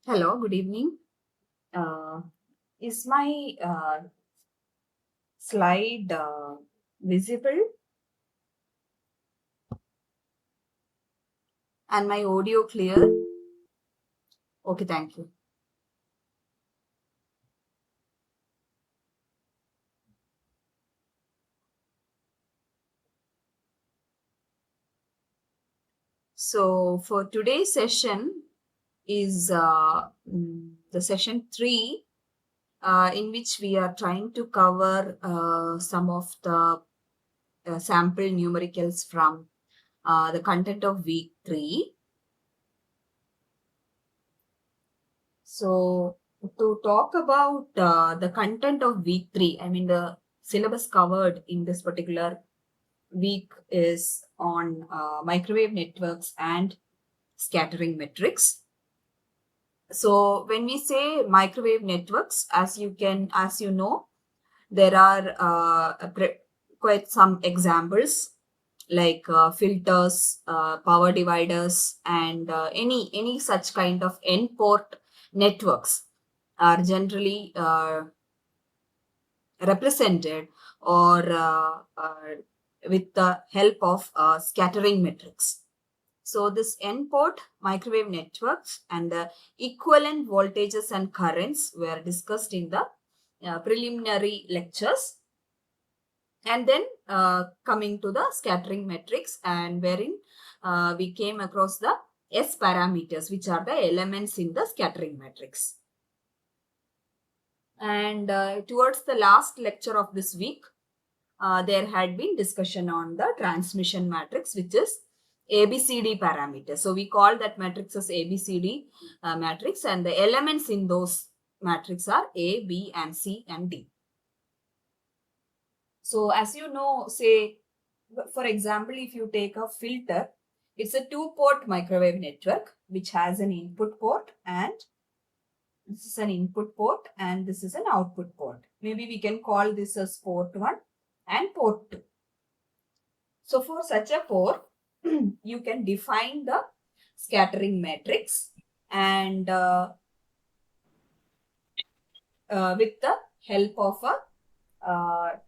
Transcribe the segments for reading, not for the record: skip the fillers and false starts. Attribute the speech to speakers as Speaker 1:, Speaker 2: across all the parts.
Speaker 1: Hello, good evening. Is my slide visible and my audio clear? Okay, thank you. So for today's session is the session 3 in which we are trying to cover some of the sample numericals from the content of week 3. So to talk about the content of week 3, I mean the syllabus covered in this particular week is on microwave networks and scattering metrics. So when we say microwave networks, as you know, there are quite some examples like filters, power dividers, and any such kind of N port networks are generally represented or with the help of scattering metrics. So this N-port microwave networks and the equivalent voltages and currents were discussed in the preliminary lectures. And then coming to the scattering metrics, and wherein we came across the S parameters, which are the elements in the scattering matrix. And towards the last lecture of this week, there had been discussion on the transmission matrix, which is ABCD parameters. So we call that matrix as ABCD matrix, and the elements in those matrix are A, B, and C and D. So as you know, say, for example, if you take a filter, it's a two-port microwave network which has an input port, and this is an input port and this is an output port. Maybe we can call this as port 1 and port 2. So for such a port, you can define the scattering matrix and with the help of a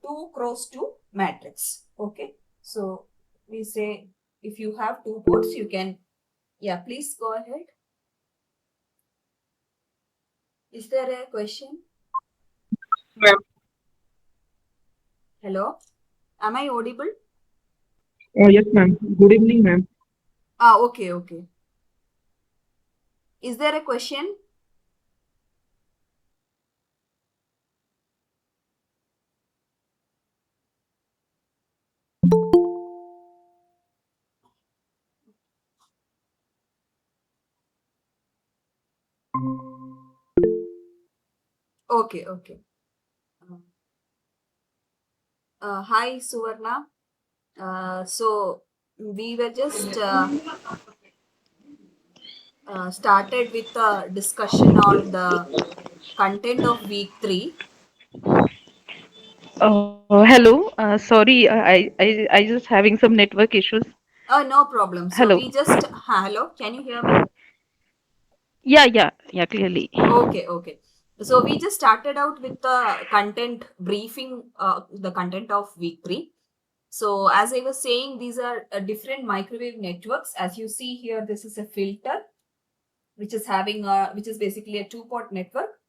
Speaker 1: 2 cross 2 matrix. Okay. So we say if you have two ports, you can, please go ahead. Is there a question?
Speaker 2: Ma'am.
Speaker 1: Hello? Am I audible?
Speaker 2: Oh, yes, ma'am. Good evening, ma'am.
Speaker 1: Okay. Is there a question? Okay. Hi, Suvarna. So we were just started with a discussion on the content of week 3.
Speaker 2: Hello. Sorry, I just having some network issues.
Speaker 1: Oh, no problem. So
Speaker 2: Hello.
Speaker 1: we just, hello, can you hear me?
Speaker 2: Yeah, clearly.
Speaker 1: Okay. So we just started out with the content briefing, the content of week 3. So as I was saying, these are different microwave networks. As you see here, this is a filter, which is having which is basically a two-port network.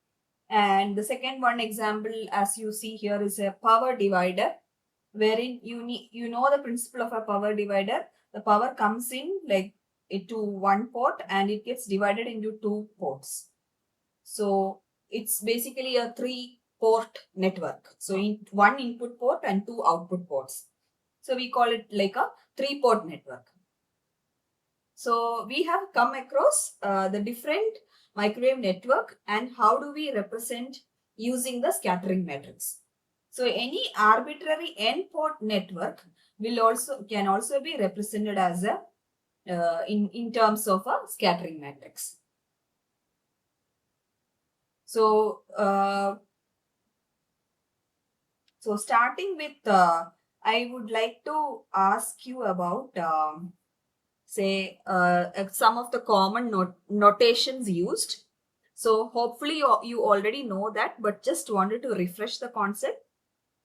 Speaker 1: And the second one example, as you see here, is a power divider, wherein you know the principle of a power divider. The power comes in like into one port and it gets divided into two ports. So it's basically a three-port network. So one input port and two output ports. So we call it like a three-port network. So we have come across the different microwave network and how do we represent using the scattering matrix. So any arbitrary n-port network can also be represented as a in terms of a scattering matrix. So starting with, I would like to ask you about say some of the common notations used. So hopefully you already know that, but just wanted to refresh the concept.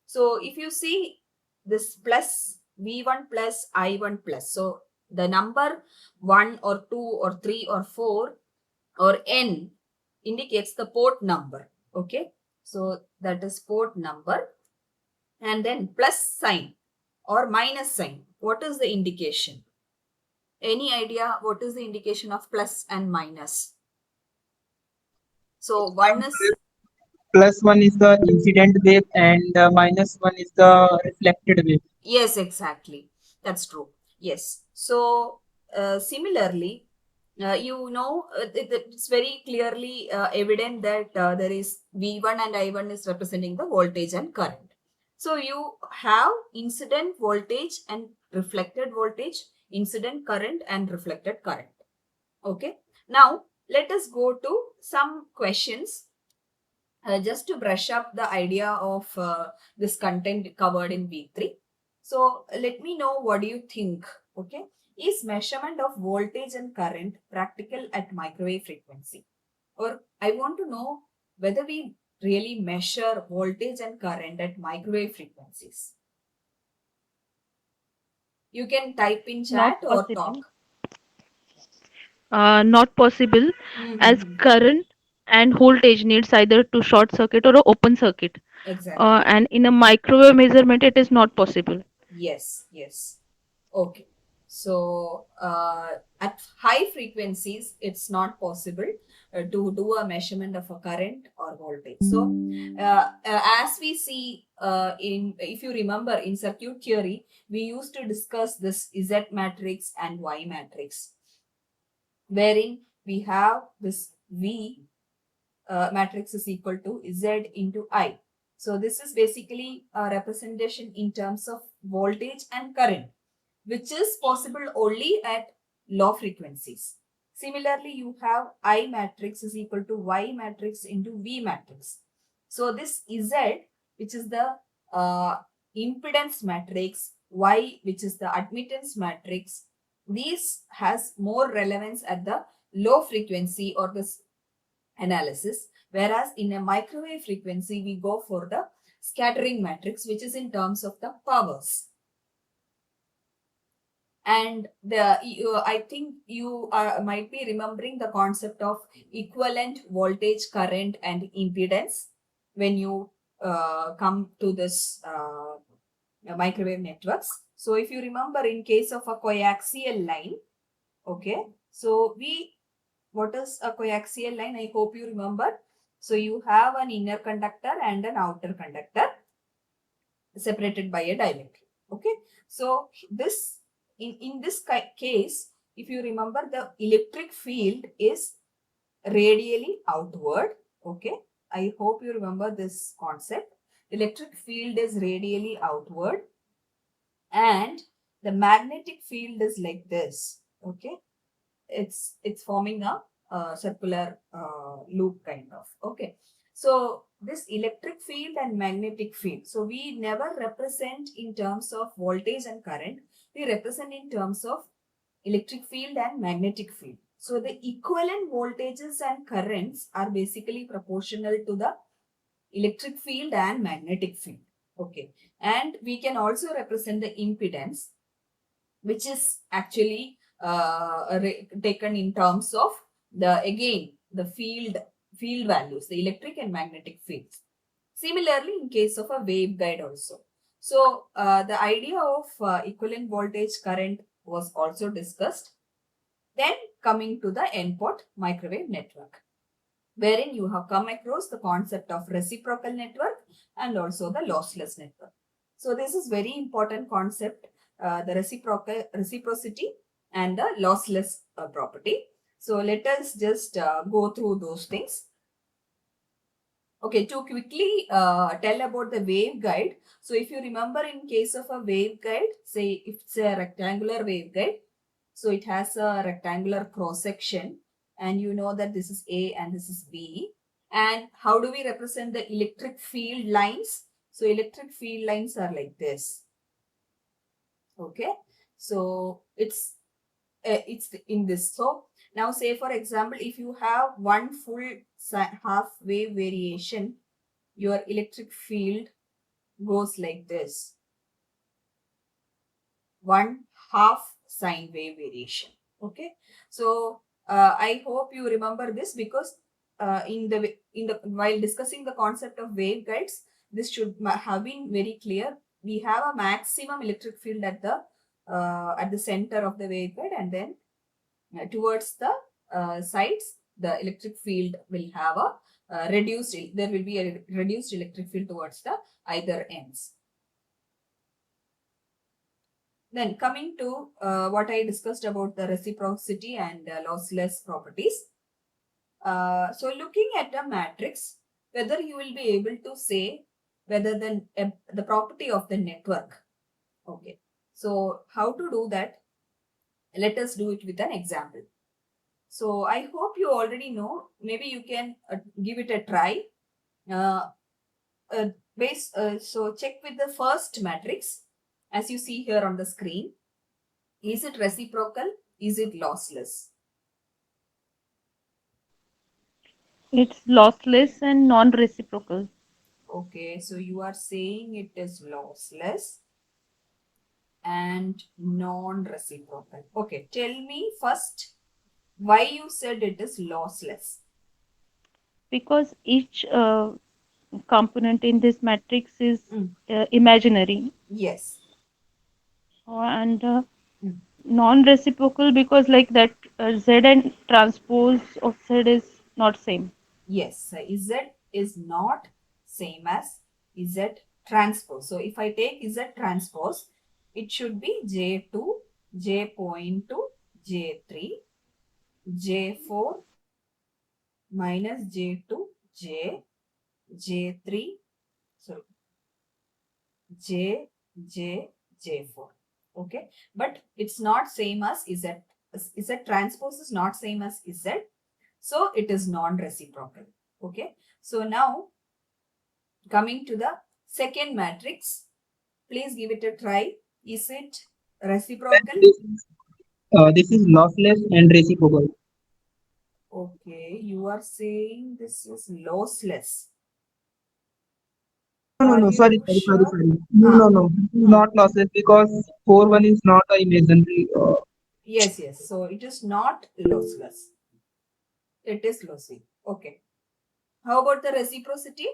Speaker 1: So if you see this plus V1 plus I1 plus, so the number 1 or 2 or 3 or 4 or N indicates the port number. Okay. So that is port number, and then plus sign or minus sign. What is the indication? Any idea what is the indication of plus and minus? So one is,
Speaker 3: Plus one is the incident wave and minus one is the reflected wave.
Speaker 1: yes, exactly. That's true. Yes. So similarly, it's very clearly evident that there is V1 and I1 is representing the voltage and current. So you have incident voltage and reflected voltage, incident current and reflected current. Okay. Now let us go to some questions just to brush up the idea of this content covered in week 3. So let me know what do you think. Okay. Is measurement of voltage and current practical at microwave frequency? Or I want to know whether we really measure voltage and current at microwave frequencies. You can type in
Speaker 2: Not
Speaker 1: chat or
Speaker 2: possible.
Speaker 1: talk.
Speaker 2: Not possible, as
Speaker 1: Mm-hmm.
Speaker 2: current and voltage needs either to short circuit or a open circuit.
Speaker 1: Exactly.
Speaker 2: And in a microwave measurement, it is not possible.
Speaker 1: Yes, yes. Okay. So, at high frequencies, it's not possible to do a measurement of a current or voltage. So, as we see if you remember in circuit theory, we used to discuss this Z matrix and Y matrix, wherein we have this V matrix is equal to Z into I. So this is basically a representation in terms of voltage and current, which is possible only at low frequencies. Similarly, you have I matrix is equal to Y matrix into V matrix. So this Z, which is the uh, impedance matrix, Y, which is the admittance matrix, these has more relevance at the low frequency or the analysis, whereas in a microwave frequency we go for the scattering matrix, which is in terms of the powers. And I think you might be remembering the concept of equivalent voltage, current and impedance when you come to this microwave networks. So if you remember, in case of a coaxial line, okay, so what is a coaxial line? I hope you remember. So you have an inner conductor and an outer conductor separated by a dielectric. Okay. So in this case, if you remember, the electric field is radially outward. Okay. I hope you remember this concept. Electric field is radially outward and the magnetic field is like this. Okay. It's forming a circular loop kind of. Okay. So this electric field and magnetic field, so we never represent in terms of voltage and current, we represent in terms of electric field and magnetic field. So the equivalent voltages and currents are basically proportional to the electric field and magnetic field. Okay. And we can also represent the impedance, which is actually taken in terms of the again the field values, the electric and magnetic fields. Similarly, in case of a waveguide also. So the idea of equivalent voltage current was also discussed. Then coming to the NPOT microwave network, wherein you have come across the concept of reciprocal network and also the lossless network. So this is very important concept, the reciprocity and the lossless property. So let us just go through those things. Okay, to quickly tell about the waveguide. So if you remember, in case of a waveguide, say if it's a rectangular waveguide, so it has a rectangular cross section, and you know that this is A and this is B. And how do we represent the electric field lines? So electric field lines are like this. Okay, so it's in this. So Now say for example, if you have one full half wave variation, your electric field goes like this. One half sine wave variation. Okay. So I hope you remember this, because while discussing the concept of waveguides, this should have been very clear. We have a maximum electric field at the center of the waveguide, and then towards the sides, the electric field will have a reduced. There will be a reduced electric field towards the either ends. Then coming to what I discussed about the reciprocity and lossless properties. So looking at a matrix, whether you will be able to say whether the property of the network. Okay. So how to do that? Let us do it with an example. So I hope you already know. Maybe you can give it a try. Uh, so check with the first matrix, as you see here on the screen. Is it reciprocal? Is it lossless?
Speaker 2: It's lossless and non-reciprocal.
Speaker 1: Okay, so you are saying it is lossless and non-reciprocal. Okay, tell me first why you said it is lossless.
Speaker 2: Because each component in this matrix is
Speaker 1: Mm.
Speaker 2: imaginary,
Speaker 1: Yes.
Speaker 2: and
Speaker 1: Mm.
Speaker 2: non-reciprocal because like that z and transpose of z is not same.
Speaker 1: Yes, so Z is not same as Z transpose. So if I take Z transpose, it should be J2, J.2, J3, J4 minus J2, J3, so J4. Okay, but it's not same as Z. Z transpose is not same as Z, so it is non-reciprocal. Okay, so now coming to the second matrix, please give it a try. Is it reciprocal?
Speaker 3: This is lossless and reciprocal.
Speaker 1: Okay, you are saying this is lossless.
Speaker 3: No, no,
Speaker 1: Are
Speaker 3: no. Sorry,
Speaker 1: you
Speaker 3: sorry, sorry,
Speaker 1: sure?
Speaker 3: sorry. No,
Speaker 1: Ah,
Speaker 3: no, no. This is
Speaker 1: ah.
Speaker 3: not lossless because 4-1 is not a imaginary.
Speaker 1: Yes, yes. So it is not lossless. It is lossy. Okay. How about the reciprocity?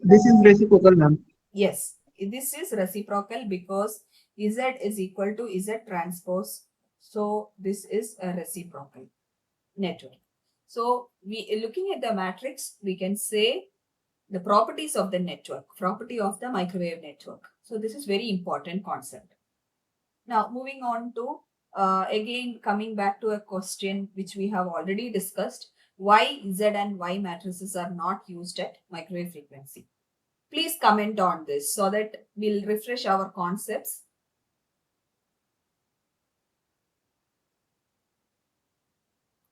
Speaker 3: This is reciprocal, ma'am.
Speaker 1: Yes, this is reciprocal because Z is equal to Z transpose. So this is a reciprocal network. So we looking at the matrix, we can say the properties of the network, property of the microwave network. So this is very important concept. Now moving on to again coming back to a question which we have already discussed, why Z and Y matrices are not used at microwave frequency. Please comment on this so that we'll refresh our concepts.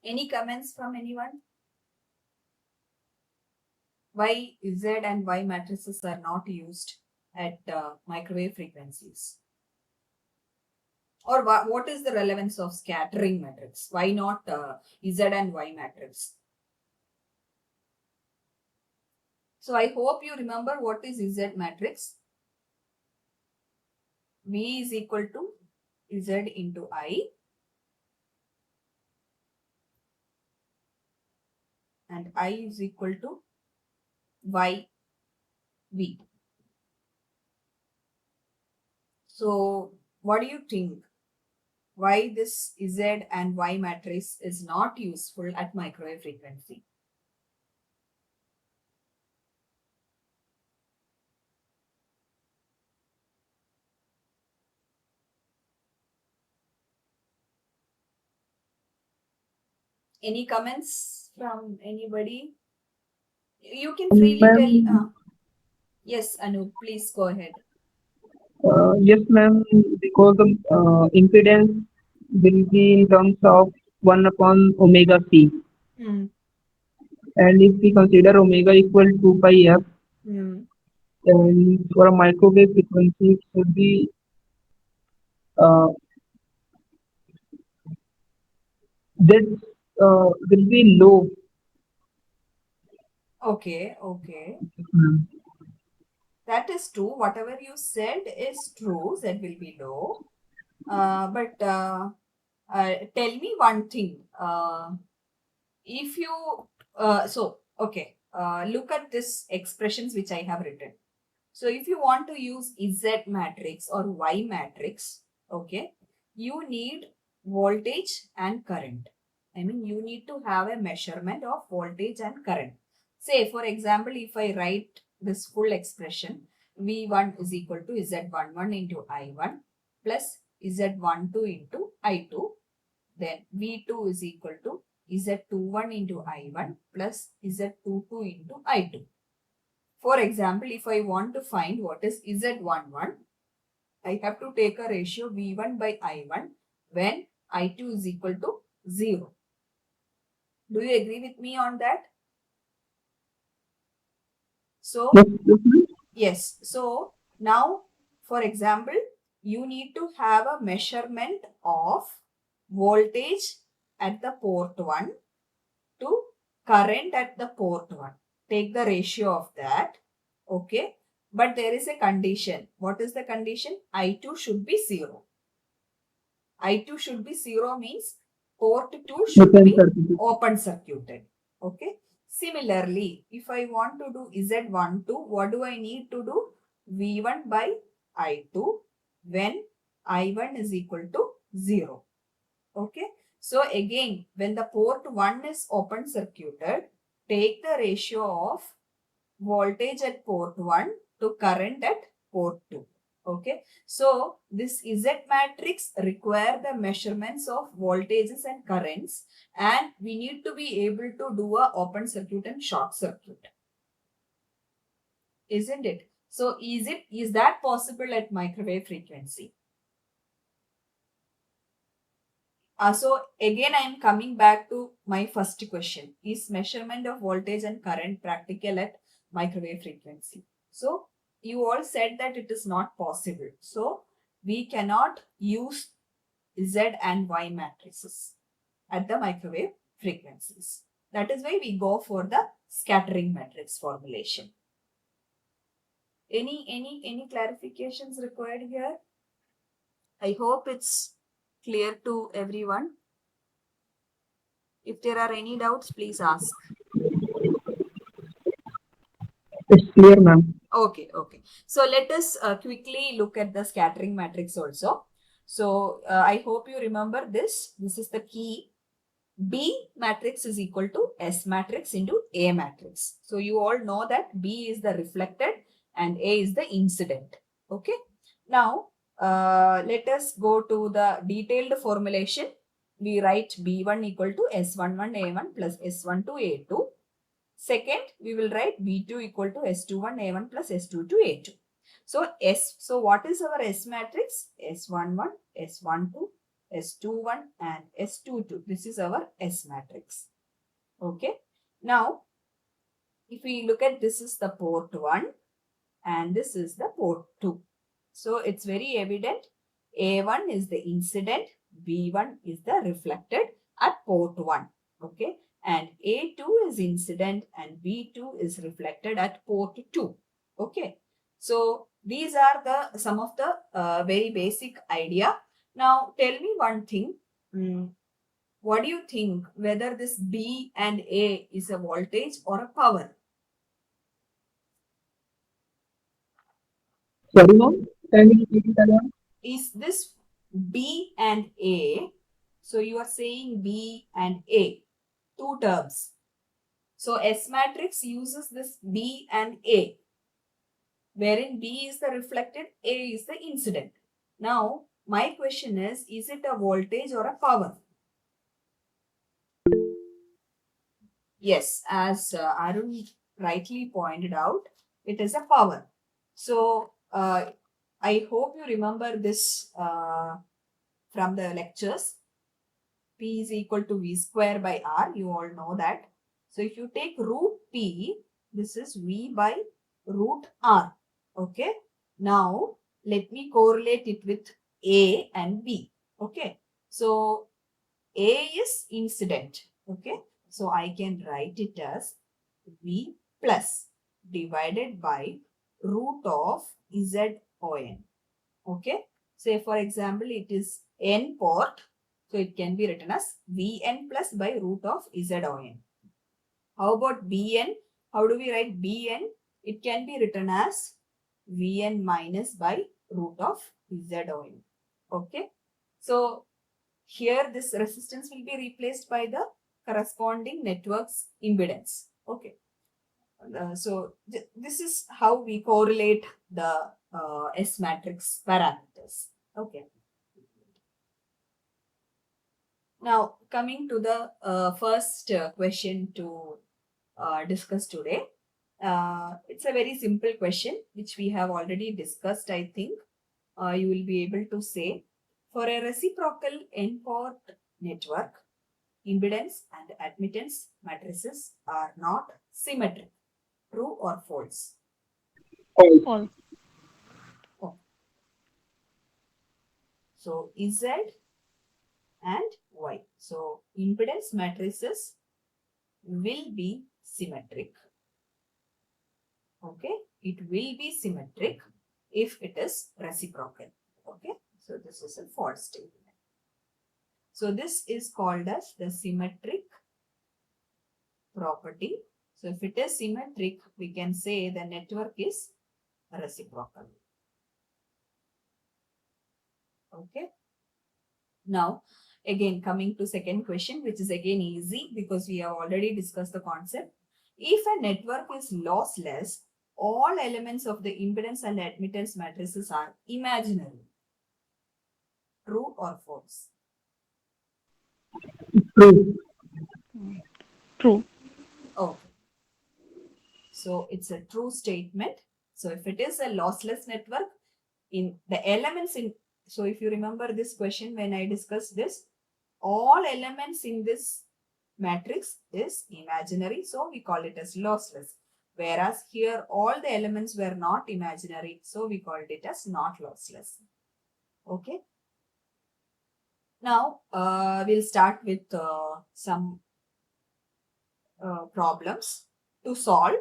Speaker 1: Any comments from anyone? Why Z and Y matrices are not used at microwave frequencies? Or what is the relevance of scattering matrix? Why not Z and Y matrix? So I hope you remember what is Z matrix. V is equal to Z into I, and I is equal to Y V. So what do you think? Why this Z and Y matrix is not useful at microwave frequency? Any comments from anybody? You can freely tell.
Speaker 3: Ma'am,
Speaker 1: Yes, Anu, please go ahead.
Speaker 3: yes, ma'am, because the impedance will be in terms of 1 upon omega c.
Speaker 1: Hmm.
Speaker 3: And if we consider omega equal to pi f,
Speaker 1: Hmm.
Speaker 3: then for a microwave frequency, it should be uh, Z will be low.
Speaker 1: Okay, okay.
Speaker 3: Ma'am.
Speaker 1: That is true. Whatever you said is true. Z will be low. But tell me one thing. If you okay, look at this expressions which I have written. So if you want to use Z matrix or Y matrix, okay, you need voltage and current. I mean, you need to have a measurement of voltage and current. Say, for example, if I write this full expression, V1 is equal to Z11 into I1 plus Z12 into I2, then V2 is equal to Z21 into I1 plus Z22 into I2. For example, if I want to find what is Z11, I have to take a ratio V1 by I1 when I2 is equal to 0. Do you agree with me on that? So,
Speaker 3: Yes, yes, ma'am.
Speaker 1: yes. So, now, for example, you need to have a measurement of voltage at the port 1 to current at the port 1. Take the ratio of that. Okay. But there is a condition. What is the condition? I2 should be 0. I2 should be 0 means port 2 should
Speaker 3: Open
Speaker 1: be
Speaker 3: circuit.
Speaker 1: open circuited. Okay. Similarly, if I want to do Z12, what do I need to do? V1 by I2 when I1 is equal to 0. Okay. So again, when the port 1 is open circuited, take the ratio of voltage at port 1 to current at port 2. Okay. So this Z matrix require the measurements of voltages and currents, and we need to be able to do a open circuit and short circuit. Isn't it? So is that possible at microwave frequency? So again, I am coming back to my first question. Is measurement of voltage and current practical at microwave frequency? So you all said that it is not possible. So we cannot use Z and Y matrices at the microwave frequencies. That is why we go for the scattering matrix formulation. Any clarifications required here? I hope it's clear to everyone. If there are any doubts, please ask.
Speaker 3: It's clear, ma'am.
Speaker 1: Okay, okay. So let us quickly look at the scattering matrix also. So I hope you remember this. This is the key. B matrix is equal to S matrix into A matrix. So you all know that B is the reflected and A is the incident. Okay. Now let us go to the detailed formulation. We write B1 equal to S11 A1 plus S12 A2. Second, we will write B2 equal to S21 A1 plus S22 A2. So what is our S matrix? S11, S12, S21 and S22. This is our S matrix. Okay. Now, if we look at this is the port 1 and this is the port 2. So it's very evident A1 is the incident, B1 is the reflected at port 1. Okay. And A2 is incident and B2 is reflected at port 2. Okay. So these are the some of the very basic idea. Now tell me one thing. What do you think whether this B and A is a voltage or a power?
Speaker 3: Sorry, ma'am. Can you repeat it again?
Speaker 1: Is this B and A? So you are saying B and A, two terms. So S matrix uses this B and A, wherein B is the reflected, A is the incident. Now, my question is it a voltage or a power? Yes, as Arun rightly pointed out, it is a power. So, I hope you remember this from the lectures. P is equal to V square by R. You all know that. So if you take root P, this is V by root R. Okay. Now let me correlate it with A and B. Okay. So A is incident. Okay. So I can write it as V plus divided by root of ZON. Okay. Say for example, it is N port. So it can be written as Vn plus by root of ZON. How about Bn? How do we write Bn? It can be written as Vn minus by root of ZON. Okay. So here this resistance will be replaced by the corresponding network's impedance. Okay. So this is how we correlate the S matrix parameters. Okay. Now coming to the first question to discuss today. It's a very simple question which we have already discussed. I think you will be able to say, for a reciprocal n-port network, impedance and admittance matrices are not symmetric. True or false?
Speaker 3: False.
Speaker 2: False.
Speaker 1: Oh. So Z and Y. So impedance matrices will be symmetric. Okay, it will be symmetric if it is reciprocal. Okay, so this is a false statement. So this is called as the symmetric property. So if it is symmetric, we can say the network is reciprocal. Okay. Now, again coming to second question, which is again easy because we have already discussed the concept. If a network is lossless, all elements of the impedance and admittance matrices are imaginary. True or false?
Speaker 3: True.
Speaker 2: True.
Speaker 1: Okay. So it's a true statement. So if it is a lossless network, in the elements in, so if you remember this question when I discussed this, all elements in this matrix is imaginary. So we call it as lossless. Whereas here all the elements were not imaginary. So we called it as not lossless. Okay. Now we'll start with some problems to solve.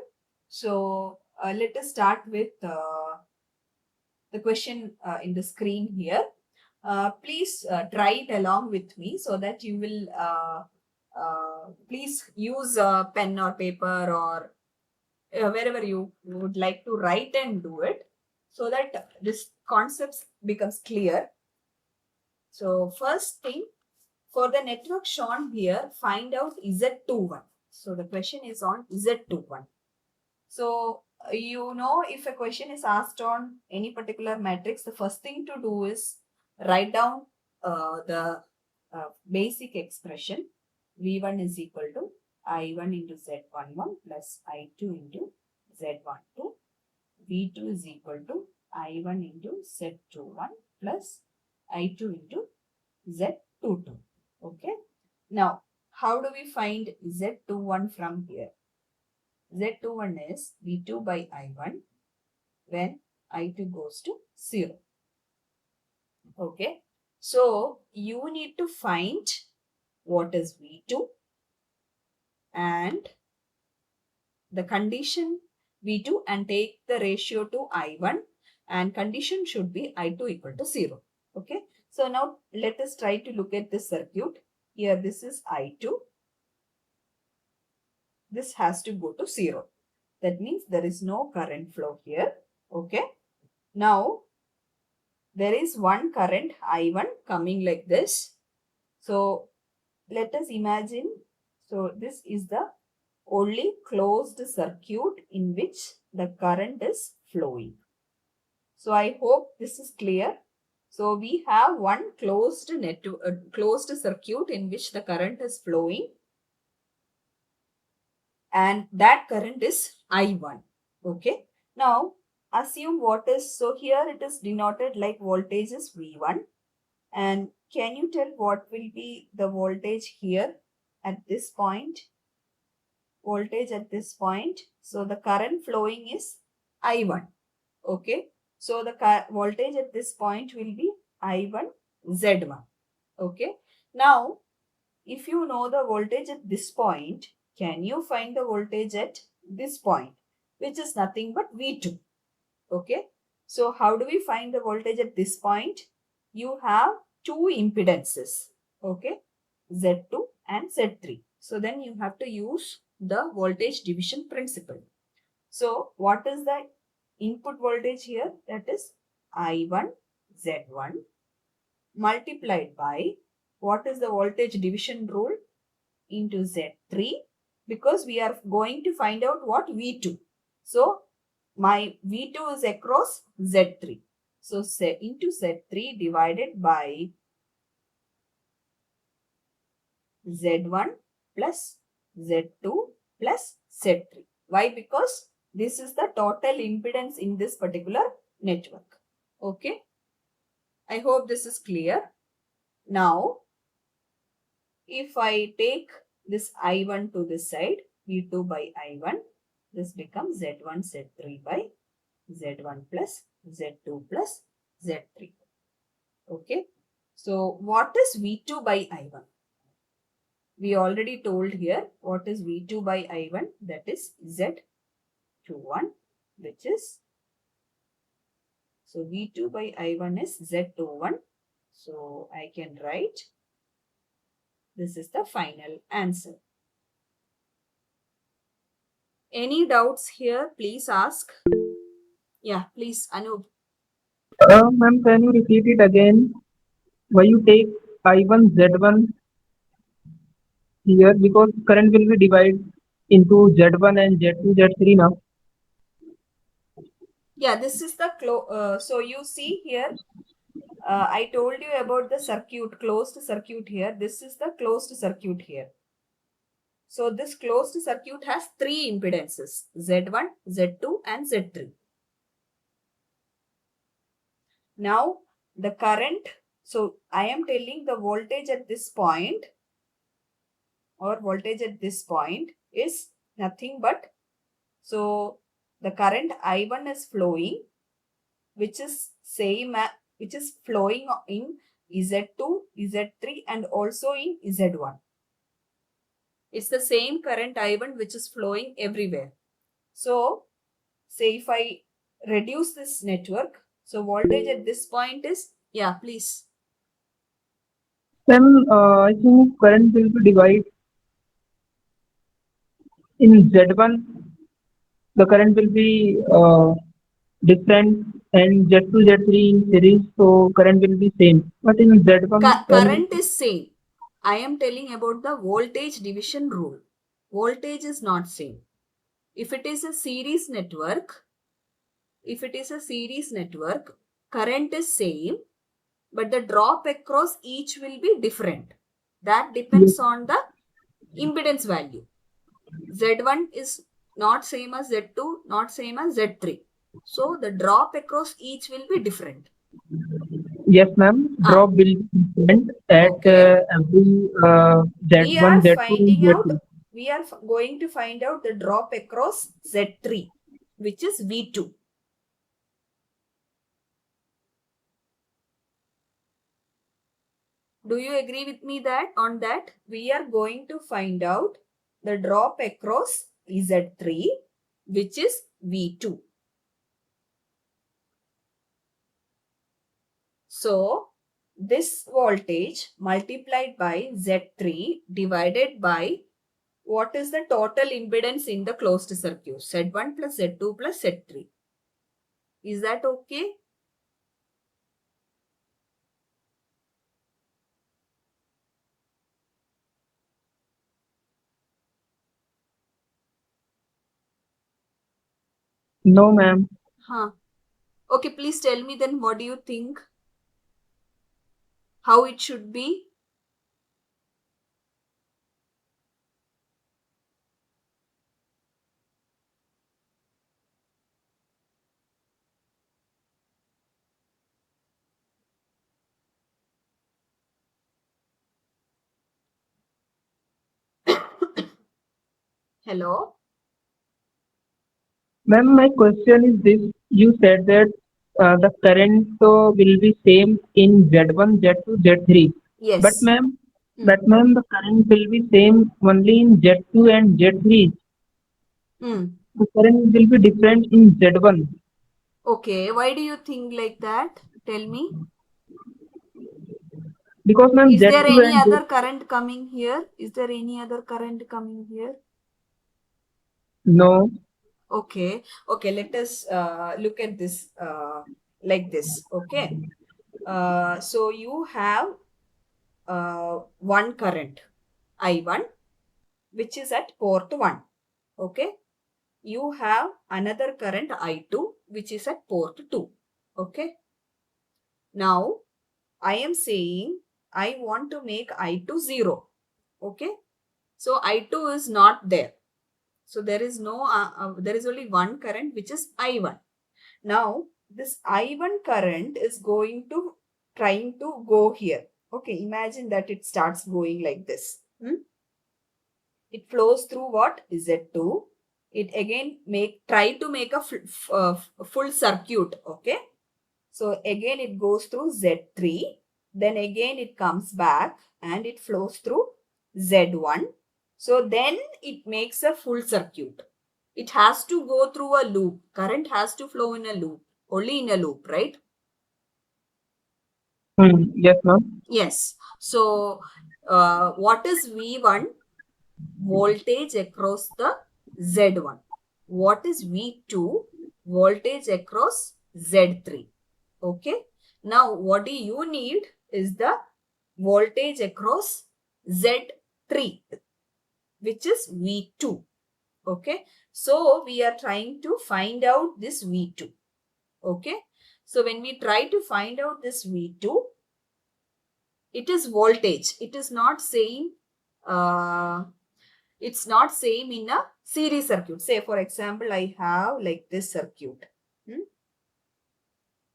Speaker 1: So let us start with the question in the screen here. Please try it along with me so that you will please use a pen or paper or wherever you would like to write and do it so that this concept becomes clear. So first thing, for the network shown here, find out Z21. So the question is on Z21. So you know, if a question is asked on any particular matrix, the first thing to do is write down the basic expression. V1 is equal to I1 into Z11 plus I2 into Z12. V2 is equal to I1 into Z21 plus I2 into Z22. Okay. Now, how do we find Z21 from here? Z21 is V2 by I1 when I2 goes to 0. Okay. So you need to find what is V2 and the condition V2 and take the ratio to I1 and condition should be I2 equal to 0. Okay. So now let us try to look at this circuit. Here this is I2. This has to go to 0. That means there is no current flow here. Okay. Now, there is one current I1 coming like this. So, let us imagine. So, this is the only closed circuit in which the current is flowing. So, I hope this is clear. So, we have one closed circuit in which the current is flowing. And that current is I1. Okay. Now, assume what is, so here it is denoted like voltage is V1. And can you tell what will be the voltage here at this point? Voltage at this point. So, the current flowing is I1. Okay. So, the voltage at this point will be I1 Z1. Okay. Now, if you know the voltage at this point, can you find the voltage at this point, which is nothing but V2? Okay. So how do we find the voltage at this point? You have two impedances. Okay. Z2 and Z3. So then you have to use the voltage division principle. So what is the input voltage here? That is I1 Z1 multiplied by what is the voltage division rule into Z3, because we are going to find out what V2. So my V2 is across Z3. So into Z3 divided by Z1 plus Z2 plus Z3. Why? Because this is the total impedance in this particular network. Okay. I hope this is clear. Now, if I take this I1 to this side, V2 by I1, this becomes Z1, Z3 by Z1 plus Z2 plus Z3. Okay. So, what is V2 by I1? We already told here what is V2 by I1, that is Z21, which is, so V2 by I1 is Z21. So, I can write, this is the final answer. Any doubts here? Please ask. Yeah, please, Anup.
Speaker 3: Ma'am, can you repeat it again? Why you take I1 Z1 here, because current will be divided into Z1 and Z2 Z3 now.
Speaker 1: Yeah, this is the so you see here, I told you about the circuit, closed circuit here. This is the closed circuit here. So this closed circuit has three impedances, Z1, Z2 and Z3. Now the current, so I am telling the voltage at this point or voltage at this point is nothing but, so the current I1 is flowing, which is same which is flowing in Z2, Z3 and also in Z1. It's the same current I1 which is flowing everywhere. So say if I reduce this network, so voltage at this point is, yeah, please.
Speaker 3: Then I think current will be divided in Z1. The current will be different, and Z2 Z3 in series, so current will be same. But in Z1,
Speaker 1: Current is same. I am telling about the voltage division rule. Voltage is not same. If it is a series network, current is same, but the drop across each will be different. That
Speaker 3: yes,
Speaker 1: depends on the impedance value. Z1 is not same as Z2, not same as Z3. So the drop across each will be different.
Speaker 3: yes, ma'am.
Speaker 1: Ah,
Speaker 3: Drop will be different at
Speaker 1: okay.
Speaker 3: every
Speaker 1: We are
Speaker 3: Z1, Z2, and
Speaker 1: finding out,
Speaker 3: Z3.
Speaker 1: we are going to find out the drop across Z3, which is V2. Do you agree with me that on that we are going to find out the drop across Z3, which is V2. So this voltage multiplied by Z3 divided by what is the total impedance in the closed circuit? Z1 plus Z2 plus Z3. Is that okay?
Speaker 3: No, ma'am.
Speaker 1: Huh. Okay, please tell me then what do you think? How it should be? Hello?
Speaker 3: Ma'am, my question is this. You said that the current will be same in Z1, Z2, Z3. But
Speaker 1: Yes.
Speaker 3: ma'am, But ma'am, the current will be same only in Z2 and Z3.
Speaker 1: Hmm.
Speaker 3: The current will be different in Z1
Speaker 1: Okay, why do you think like that? Tell me.
Speaker 3: because ma'am
Speaker 1: Is there
Speaker 3: Z2
Speaker 1: any
Speaker 3: and Z
Speaker 1: other current coming here? Is there any other current coming here?
Speaker 3: no.
Speaker 1: Okay, okay, let us look at this like this. Okay, so you have one current I1 which is at port 1. Okay, you have another current I2 which is at port 2. Okay, now I am saying I want to make I2 0. Okay, so I2 is not there. So there is no, there is only one current which is I1. Now this I1 current is going to trying to go here. Okay, imagine that it starts going like this. It flows through what? Z2. It again try to make a full circuit. Okay, so again it goes through Z3. Then again it comes back and it flows through Z1. So then it makes a full circuit. It has to go through a loop. Current has to flow in a loop. Only in a loop, right?
Speaker 3: Yes, ma'am.
Speaker 1: Yes. So what is V1? Voltage across the Z1. What is V2? Voltage across Z3. Okay. Now, what do you need is the voltage across Z3, which is V2. Okay. So, we are trying to find out this V2. Okay. So, when we try to find out this V2, it is voltage. It is not saying it's not same in a series circuit. Say for example, I have like this circuit.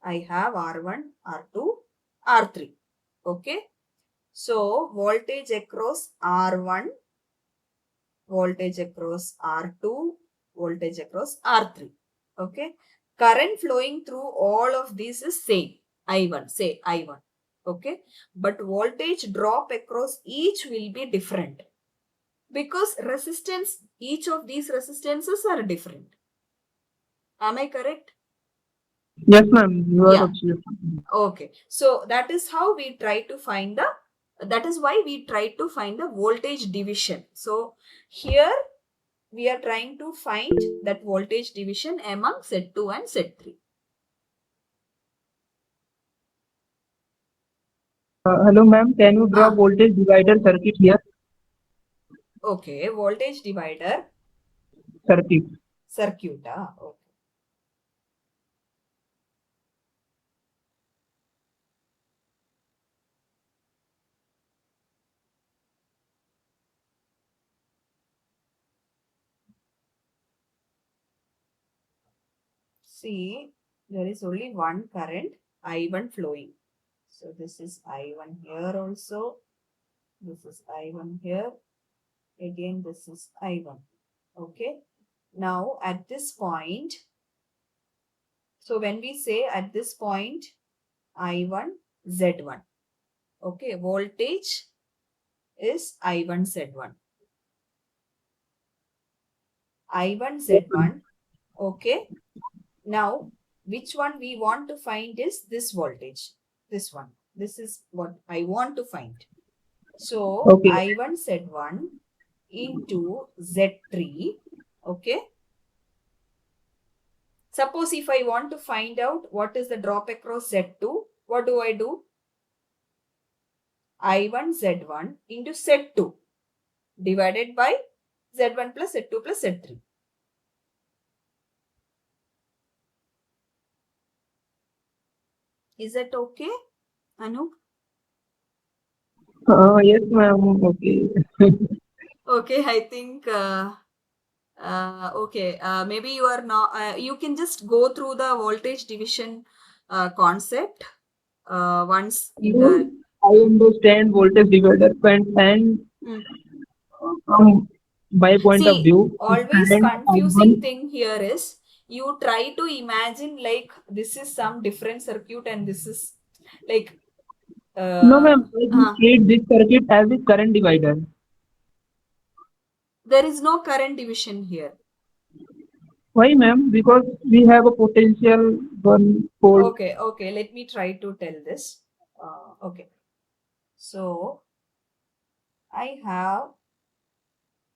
Speaker 1: I have R1, R2, R3. Okay. So voltage across R1, voltage across R2, voltage across R3. Okay. Current flowing through all of these is same. I1, say I1. Okay. But voltage drop across each will be different. Because resistance, each of these resistances are different. Am I correct?
Speaker 3: Yes, ma'am. You are
Speaker 1: Yeah.
Speaker 3: absolutely.
Speaker 1: Okay. So that is how we try to find that is why we try to find the voltage division. So here we are trying to find that voltage division among Z2 and Z3.
Speaker 3: Hello, ma'am. Can you draw
Speaker 1: Ah,
Speaker 3: voltage divider circuit here?
Speaker 1: okay. Voltage divider
Speaker 3: Circuit.
Speaker 1: circuit. Okay. See, there is only one current I1 flowing. So this is I1 here also. This is I1 here. Again, this is I1. Okay. Now at this point, so when we say at this point, I1, Z1. Okay. Voltage is I1, Z1. I1,
Speaker 3: Yes, ma'am.
Speaker 1: Z1. Okay. Now, which one we want to find is this voltage. This one. This is what I want to find. So,
Speaker 3: Okay.
Speaker 1: I1, Z1 into Z3. Okay. Suppose if I want to find out what is the drop across Z2, what do? I1 Z1 into Z2 divided by Z1 plus Z2 plus Z3. Is that okay, Anu?
Speaker 3: Yes, ma'am. Okay.
Speaker 1: Okay, I think okay. Maybe you are not. You can just go through the voltage division concept once in the.
Speaker 3: I understand voltage divider and
Speaker 1: Hmm.
Speaker 3: from my point of
Speaker 1: See,
Speaker 3: view,
Speaker 1: always
Speaker 3: current
Speaker 1: confusing
Speaker 3: I1.
Speaker 1: thing here is you try to imagine like this is some different circuit and this is like
Speaker 3: No, ma'am. I
Speaker 1: uh,
Speaker 3: just treat this circuit as a current divider.
Speaker 1: there is no current division here.
Speaker 3: Why, ma'am? Because we have a potential 1 volt.
Speaker 1: Okay, let me try to tell this. Okay, so I have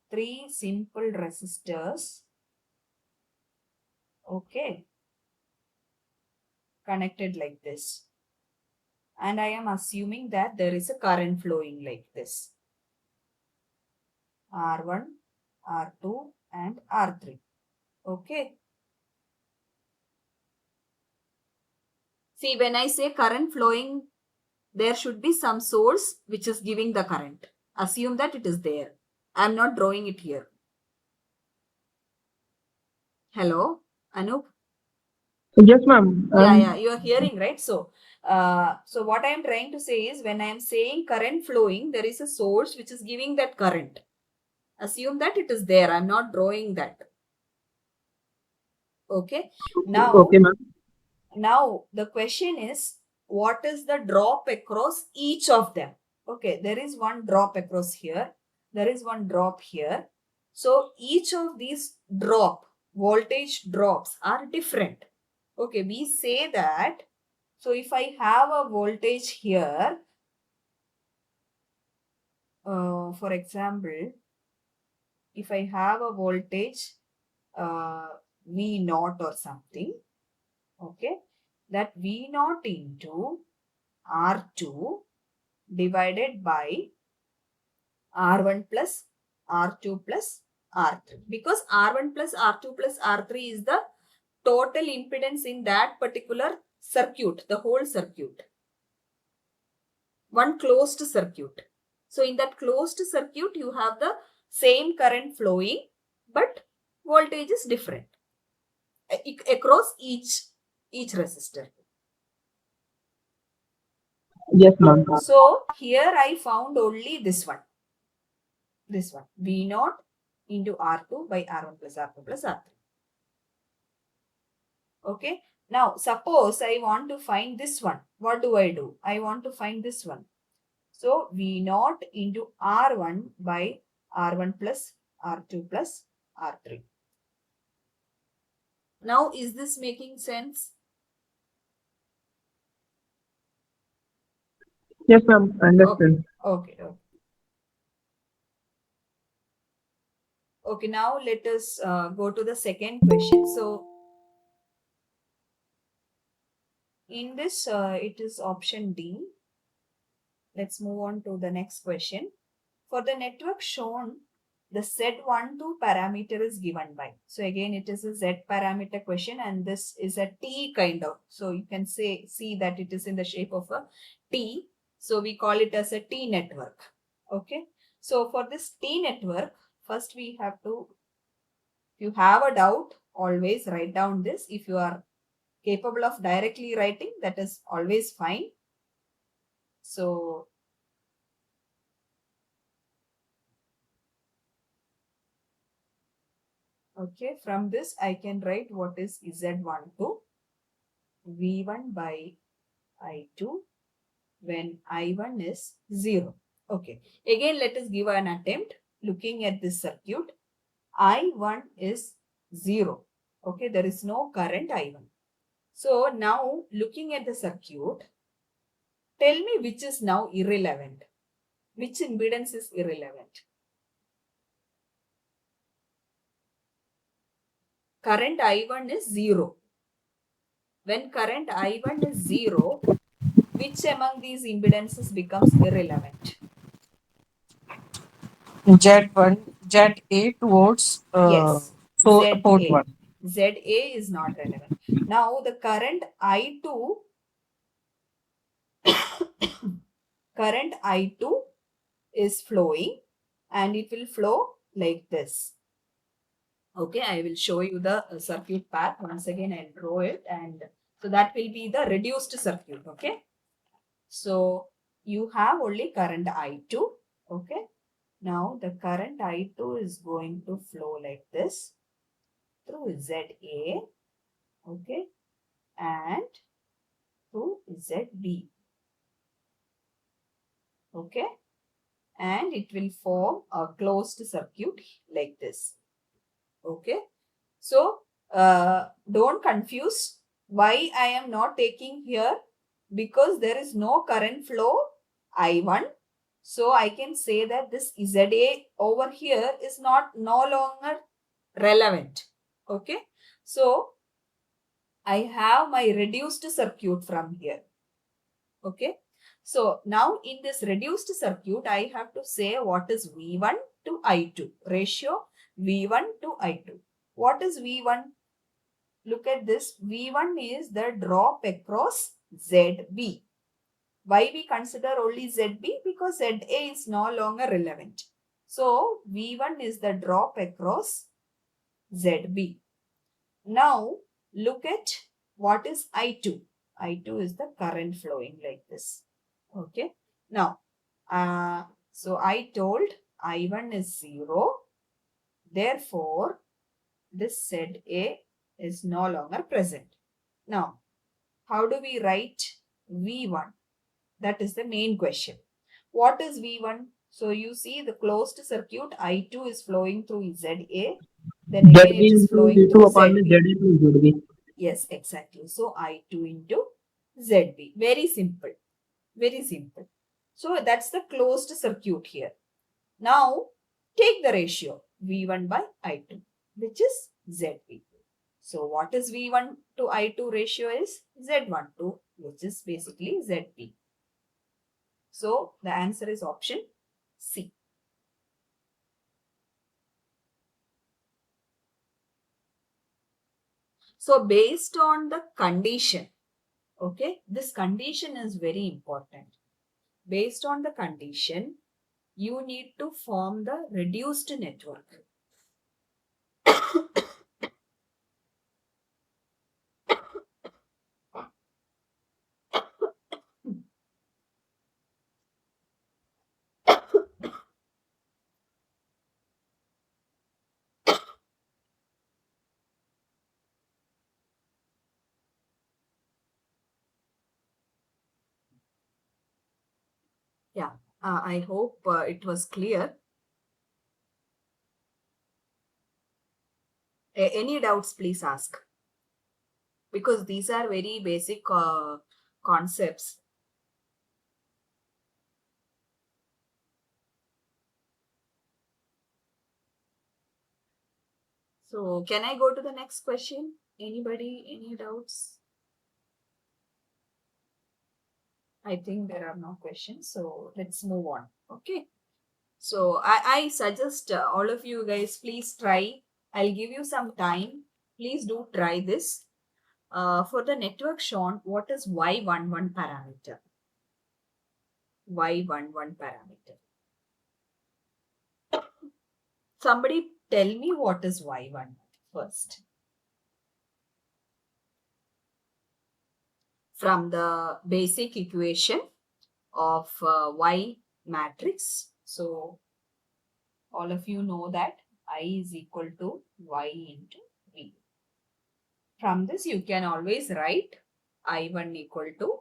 Speaker 1: 3 simple resistors, okay, connected like this. And I am assuming that there is a current flowing like this. R1, R2 and R3. Okay. See, when I say current flowing, there should be some source which is giving the current. Assume that it is there. I am not drawing it here. Hello, Anup?
Speaker 3: Yes, ma'am.
Speaker 1: Yeah, you are hearing, right? So what I am trying to say is when I am saying current flowing, there is a source which is giving that current. Assume that it is there. I am not drawing that. Okay.
Speaker 3: Okay, ma'am.
Speaker 1: Now the question is, what is the drop across each of them? Okay, there is one drop across here. There is one drop here. So each of these voltage drops are different. Okay, we say that. So if I have a voltage here, for example, if I have a voltage V naught or something, okay, that V naught into R2 divided by R1 plus R2 plus R3. Because R1 plus R2 plus R3 is the total impedance in that particular circuit, the whole circuit. One closed circuit. So in that closed circuit, you have the same current flowing, but voltage is different across each resistor.
Speaker 3: Yes, ma'am.
Speaker 1: So here I found only this one. This one. V naught into R2 by R1 plus R2 plus R3. Okay. Now, suppose I want to find this one. What do? I want to find this one. So, V naught into R1 by R1 plus R2 plus R3. Now, is this making sense?
Speaker 3: Yes, ma'am. Understand.
Speaker 1: Okay. Okay, now let us go to the second question. So, in this, it is option D. Let's move on to the next question. For the network shown, the Z12 parameter is given by. So again, it is a Z parameter question and this is a T kind of. So you can see that it is in the shape of a T. So we call it as a T network. Okay. So for this T network, first we have to, if you have a doubt, always write down this. If you are capable of directly writing, that is always fine. So okay, from this I can write what is Z12, V1 by I2 when I1 is 0. Okay, again let us give an attempt looking at this circuit. I1 is 0. Okay, there is no current I1. So now looking at the circuit, tell me which is now irrelevant. Which impedance is irrelevant? Current I1 is 0. When current I1 is 0, which among these impedances becomes irrelevant?
Speaker 4: Z1, ZA towards
Speaker 1: Yes,
Speaker 4: port
Speaker 1: ZA.
Speaker 4: 1.
Speaker 1: ZA is not relevant. Now the current I2, current I2 is flowing and it will flow like this. Okay, I will show you the circuit path. Once again, I'll draw it and so that will be the reduced circuit. Okay. So you have only current I2. Okay. Now the current I2 is going to flow like this through ZA. Okay. And through ZB. Okay, and it will form a closed circuit like this. Okay, so don't confuse why I am not taking here, because there is no current flow I1. So I can say that this ZA over here is no longer relevant. Okay, so I have my reduced circuit from here. Okay, so now in this reduced circuit, I have to say what is V1 to I2, ratio V1 to I2. What is V1? Look at this. V1 is the drop across ZB. Why we consider only ZB? Because ZA is no longer relevant. So V1 is the drop across ZB. Now look at what is I2. I2 is the current flowing like this. Okay. Now, so I told I1 is 0. Therefore, this ZA is no longer present. Now, how do we write V1? That is the main question. What is V1? So you see the closed circuit I2 is flowing through ZA. Then again
Speaker 3: ZB
Speaker 1: it is
Speaker 3: into
Speaker 1: flowing
Speaker 3: V2
Speaker 1: through
Speaker 3: upon the
Speaker 1: ZB.
Speaker 3: ZA to ZB.
Speaker 1: Yes, exactly. So I2 into ZB. Very simple. Very simple. So that's the closed circuit here. Now take the ratio V1 by I2, which is ZB. So what is V1 to I2 ratio is Z12, which is basically ZB. So the answer is option C. So based on the condition, okay, this condition is very important. Based on the condition, you need to form the reduced network. Yeah, I hope it was clear. Any doubts, please ask. Because these are very basic concepts. So can I go to the next question? Anybody, any doubts? I think there are no questions. So let's move on. Okay. So I suggest all of you guys, please try. I'll give you some time. Please do try this. For the network shown, what is Y11 parameter? Y11 parameter. Somebody tell me what is Y11 first. From the basic equation of Y matrix. So all of you know that I is equal to Y into V. From this you can always write I1 equal to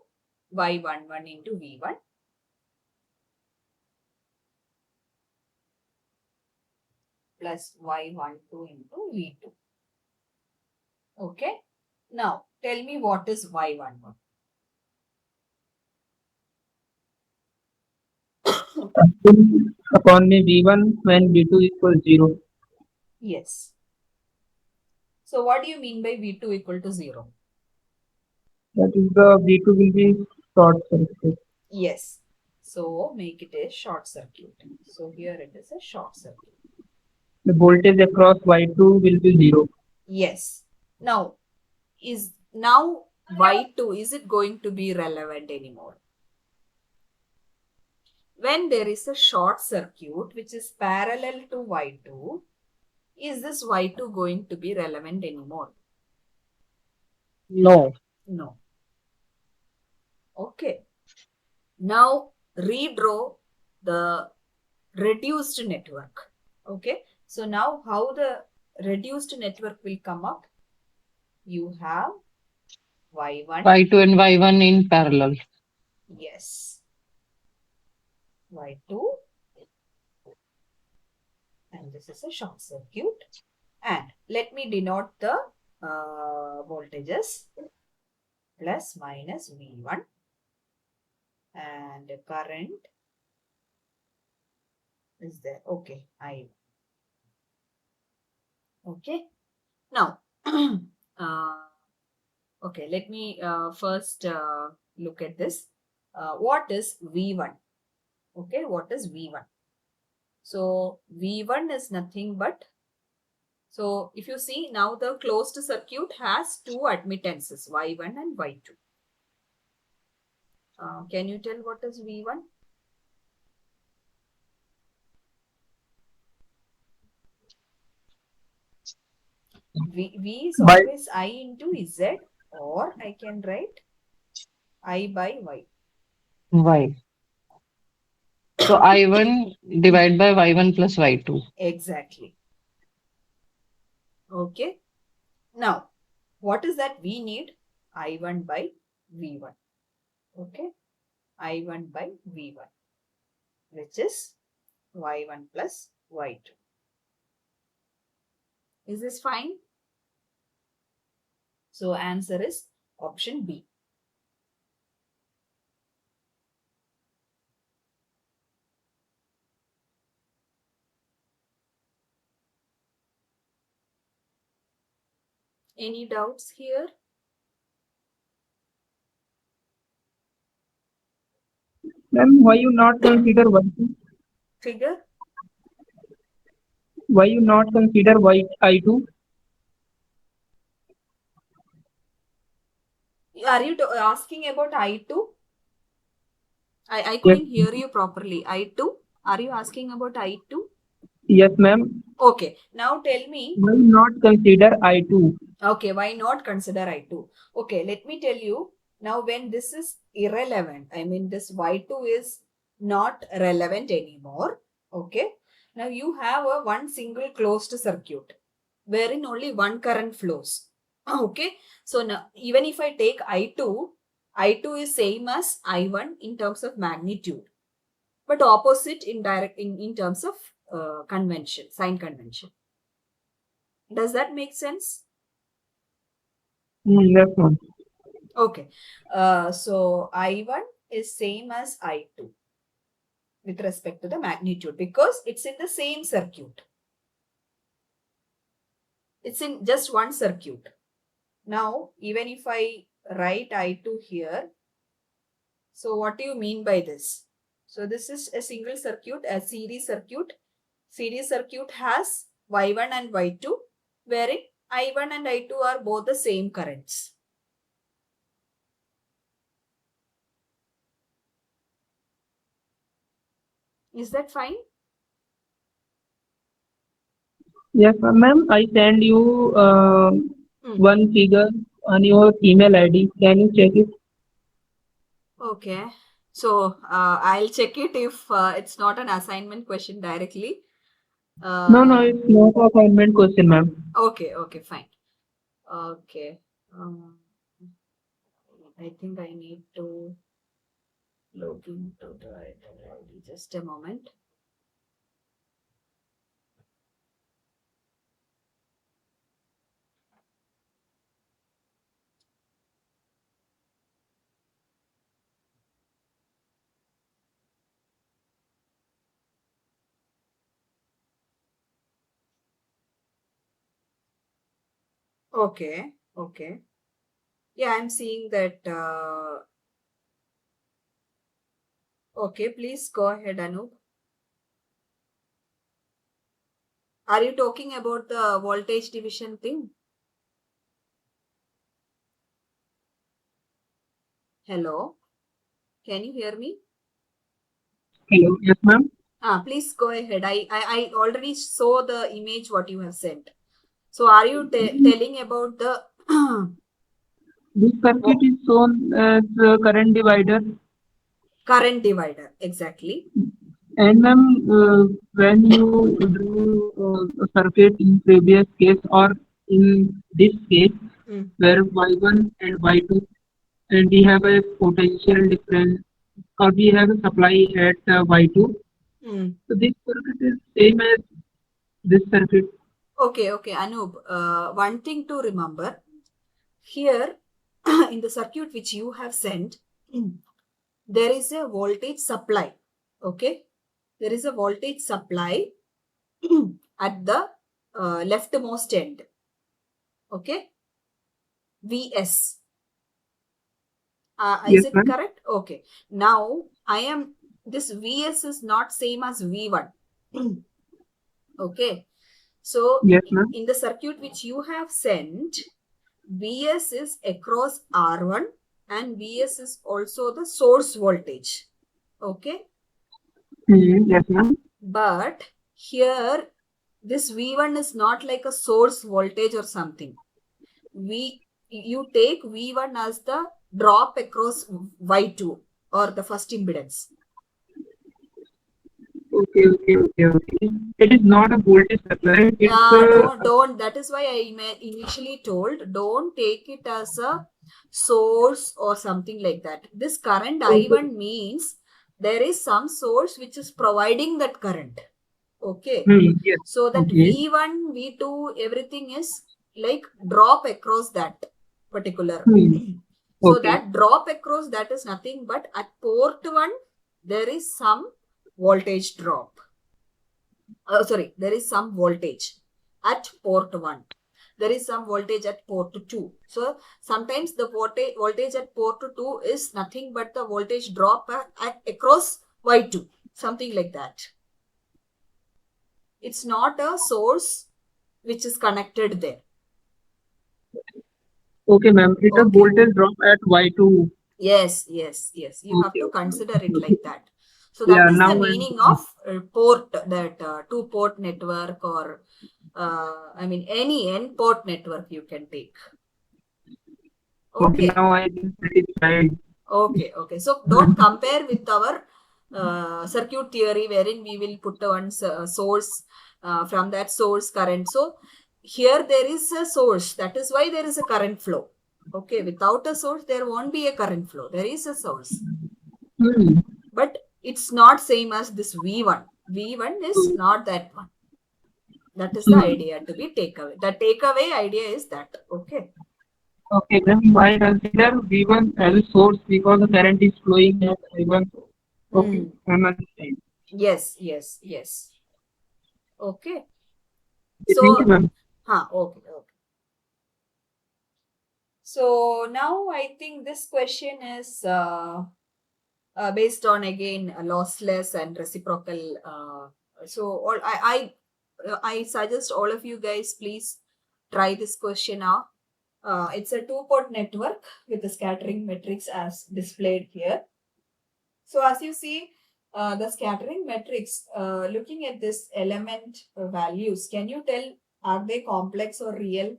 Speaker 1: Y11 into V1 plus Y12 into V2. Okay. Now tell me what is Y11.
Speaker 3: Upon the V1 when V2 equals 0.
Speaker 1: Yes. So what do you mean by V2 equal to 0?
Speaker 3: That is the V2 will be short circuit.
Speaker 1: Yes. So make it a short circuit. So here it is a short circuit.
Speaker 3: The voltage across Y2 will be 0.
Speaker 1: Yes. Now Y2, is it going to be relevant anymore? When there is a short circuit which is parallel to Y2, is this Y2 going to be relevant anymore?
Speaker 4: No.
Speaker 1: No. Okay. Now redraw the reduced network. Okay. So now how the reduced network will come up? You have Y1.
Speaker 4: Y2 and Y1 in parallel.
Speaker 1: Yes. Y2, and this is a short circuit. And let me denote the voltages. Plus minus V1, and current is there. Okay, okay. Now, okay, let me first look at this. What is V1? Okay, what is V1? So V1 is nothing but, so if you see now, the closed circuit has two admittances, Y1 and Y2. Can you tell what is V1? V is
Speaker 3: By
Speaker 1: always I into Z, or I can write I by Y.
Speaker 4: Y. So I1 divide by Y1 plus Y2.
Speaker 1: Exactly. Okay. Now, what is that we need? I1 by V1. Okay. I1 by V1, which is Y1 plus Y2. Is this fine? So, answer is option B. Any doubts here?
Speaker 3: ma'am, why you not consider Y2?
Speaker 1: Figure?
Speaker 3: Why you not consider I2?
Speaker 1: Are you asking about I2? I
Speaker 3: Yes,
Speaker 1: couldn't hear you properly. I2? Are you asking about I2?
Speaker 3: yes, ma'am.
Speaker 1: Okay. Now tell me.
Speaker 3: Why not consider I2?
Speaker 1: Okay, why not consider I2? Okay, let me tell you. Now, when this is irrelevant, I mean, this Y2 is not relevant anymore. Okay. Now, you have a one single closed circuit wherein only one current flows. Okay. So, now, even if I take I2, I2 is same as I1 in terms of magnitude, but opposite in terms of convention, sign convention. Does that make sense?
Speaker 3: Yes, ma'am.
Speaker 1: Okay. So I1 is same as I2 with respect to the magnitude because it's in the same circuit. It's in just one circuit. Now, even if I write I2 here, so what do you mean by this? So this is a single circuit, a series circuit. Series circuit has Y1 and Y2, wherein I1 and I2 are both the same currents. Is that fine?
Speaker 3: Yes, ma'am. I send you one figure on your email ID. Can you check it?
Speaker 1: Okay. So I'll check it if it's not an assignment question directly.
Speaker 3: No, it's not a assignment question, ma'am.
Speaker 1: Okay, fine. Okay. I think I need to log into the ID. Just a moment. Okay. Yeah, I'm seeing that. Okay, please go ahead, Anup. Are you talking about the voltage division thing? Hello? Can you hear me?
Speaker 3: Hello. Yes, ma'am.
Speaker 1: Please go ahead. I already saw the image what you have sent. So are you telling about the
Speaker 3: This circuit is shown as current divider.
Speaker 1: current divider? Exactly.
Speaker 3: And ma'am, when you do a circuit in previous case or in this case, where Y1 and Y2, and we have a potential difference we have a supply at Y2.
Speaker 1: Hmm.
Speaker 3: So this circuit is same as this circuit.
Speaker 1: Okay, Anub. One thing to remember here in the circuit which you have sent, there is a voltage supply. Okay, there is a voltage supply at the leftmost end. Okay, Vs. Is
Speaker 3: Yes,
Speaker 1: it
Speaker 3: ma'am.
Speaker 1: correct? Okay. Now this Vs is not same as V1. Okay. So
Speaker 3: Yes, ma'am.
Speaker 1: in the circuit which you have sent, Vs is across R1 and Vs is also the source voltage. Okay.
Speaker 3: Yes, ma'am.
Speaker 1: But here, this V1 is not like a source voltage or something. You take V1 as the drop across Y2 or the first impedance.
Speaker 3: Okay. It is not a voltage supply. It's
Speaker 1: Don't. That is why I initially told don't take it as a source or something like that. This current
Speaker 3: okay.
Speaker 1: I1 means there is some source which is providing that current. Okay.
Speaker 3: Yes.
Speaker 1: So that
Speaker 3: Okay.
Speaker 1: V1, V2, everything is like drop across that particular.
Speaker 3: Hmm.
Speaker 1: So
Speaker 3: Okay.
Speaker 1: that drop across that is nothing but at port 1, there is some voltage drop. There is some voltage at port 1. There is some voltage at port 2. So sometimes the voltage at port 2 is nothing but the voltage drop across Y2, something like that. It's not a source which is connected there.
Speaker 3: Okay, ma'am. It's a
Speaker 1: Okay.
Speaker 3: voltage drop at Y2.
Speaker 1: Yes. You have to consider it like that. So that
Speaker 3: Yeah,
Speaker 1: is the
Speaker 3: now
Speaker 1: meaning of port, that two-port network, or any n-port network you can take.
Speaker 3: okay,
Speaker 1: Okay.
Speaker 3: now I am satisfied.
Speaker 1: Okay. So don't compare with our circuit theory wherein we will put one source, from that source current. So here there is a source. That is why there is a current flow. Okay. Without a source, there won't be a current flow. There is a source.
Speaker 3: Hmm.
Speaker 1: But it's not same as this V1. V1 is not that one. That is the idea to be takeaway. The takeaway idea is that. Okay.
Speaker 3: Okay, then I consider V1 as a source because the current is flowing at I1. Okay, I'm understand.
Speaker 1: Yes. Okay.
Speaker 3: Okay, thank you,
Speaker 1: So,
Speaker 3: ma'am.
Speaker 1: okay. So now I think this question is based on again lossless and reciprocal. I suggest all of you guys please try this question out. It's a two-port network with the scattering matrix as displayed here. So as you see, the scattering matrix, looking at this element values, can you tell are they complex or real?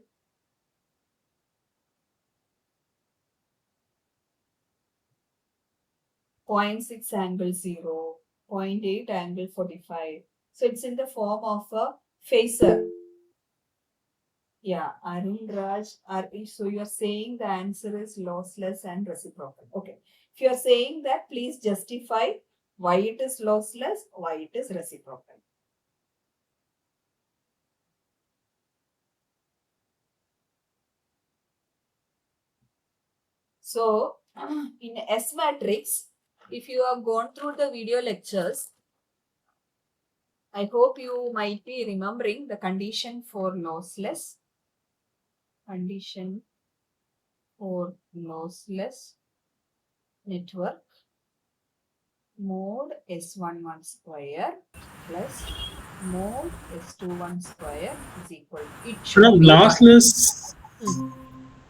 Speaker 1: 0.6 angle 0, 0.8 angle 45. So it's in the form of a phasor. Yeah, Arun Raj, so you're saying the answer is lossless and reciprocal. Okay. If you're saying that, please justify why it is lossless, why it is reciprocal. So, in S matrix, if you have gone through the video lectures, I hope you might be remembering the condition for lossless. Condition for lossless network, mode S11 square plus mode S21 square is equal. It should be
Speaker 5: Lossless.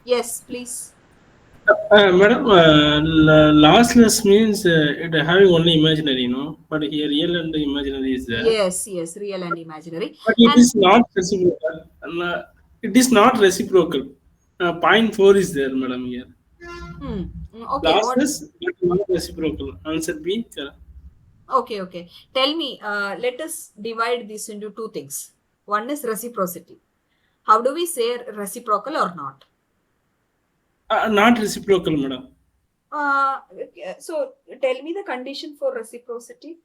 Speaker 1: Yes, please.
Speaker 5: Madam, lossless means it having only imaginary, but here real and imaginary is there.
Speaker 1: Yes, real and imaginary.
Speaker 5: But it
Speaker 1: And
Speaker 5: is not reciprocal. It is not reciprocal. Point 4 is there, madam, here.
Speaker 1: okay, what?
Speaker 5: Lossless, but not reciprocal. Answer B. Correct.
Speaker 1: Okay. Tell me, let us divide this into two things. One is reciprocity. How do we say reciprocal or not?
Speaker 5: Not reciprocal, madam.
Speaker 1: So tell me the condition for reciprocity.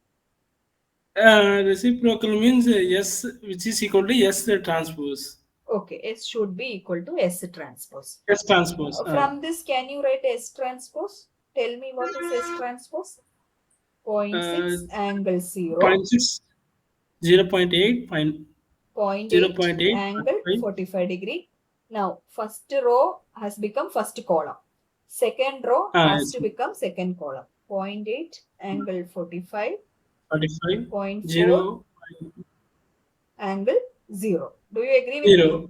Speaker 5: Reciprocal means S, which is equal to S transpose.
Speaker 1: Okay, S should be equal to S transpose.
Speaker 5: S transpose.
Speaker 1: From this, can you write S transpose? Tell me what is S transpose? 0.6 angle 0.
Speaker 5: 0.6, 0.8,
Speaker 1: 0.8
Speaker 5: 0.8,
Speaker 1: angle 45 degree. Now, first row has become first column. Second row has to become second column. 0.8 angle 45.
Speaker 5: 45,
Speaker 1: 0.4
Speaker 5: 0,
Speaker 1: angle 0. Do you agree with
Speaker 5: 0.
Speaker 1: me?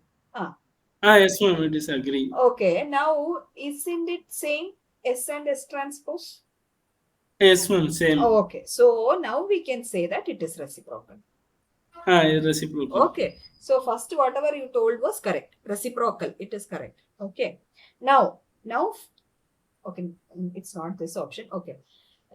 Speaker 5: Yes, ma'am, I disagree.
Speaker 1: Okay, now isn't it same S and S transpose?
Speaker 5: Yes, ma'am, same.
Speaker 1: Okay, so now we can say that it is reciprocal.
Speaker 5: Reciprocal.
Speaker 1: Okay, so first whatever you told was correct. Reciprocal, it is correct. Okay, now, okay, it's not this option. Okay,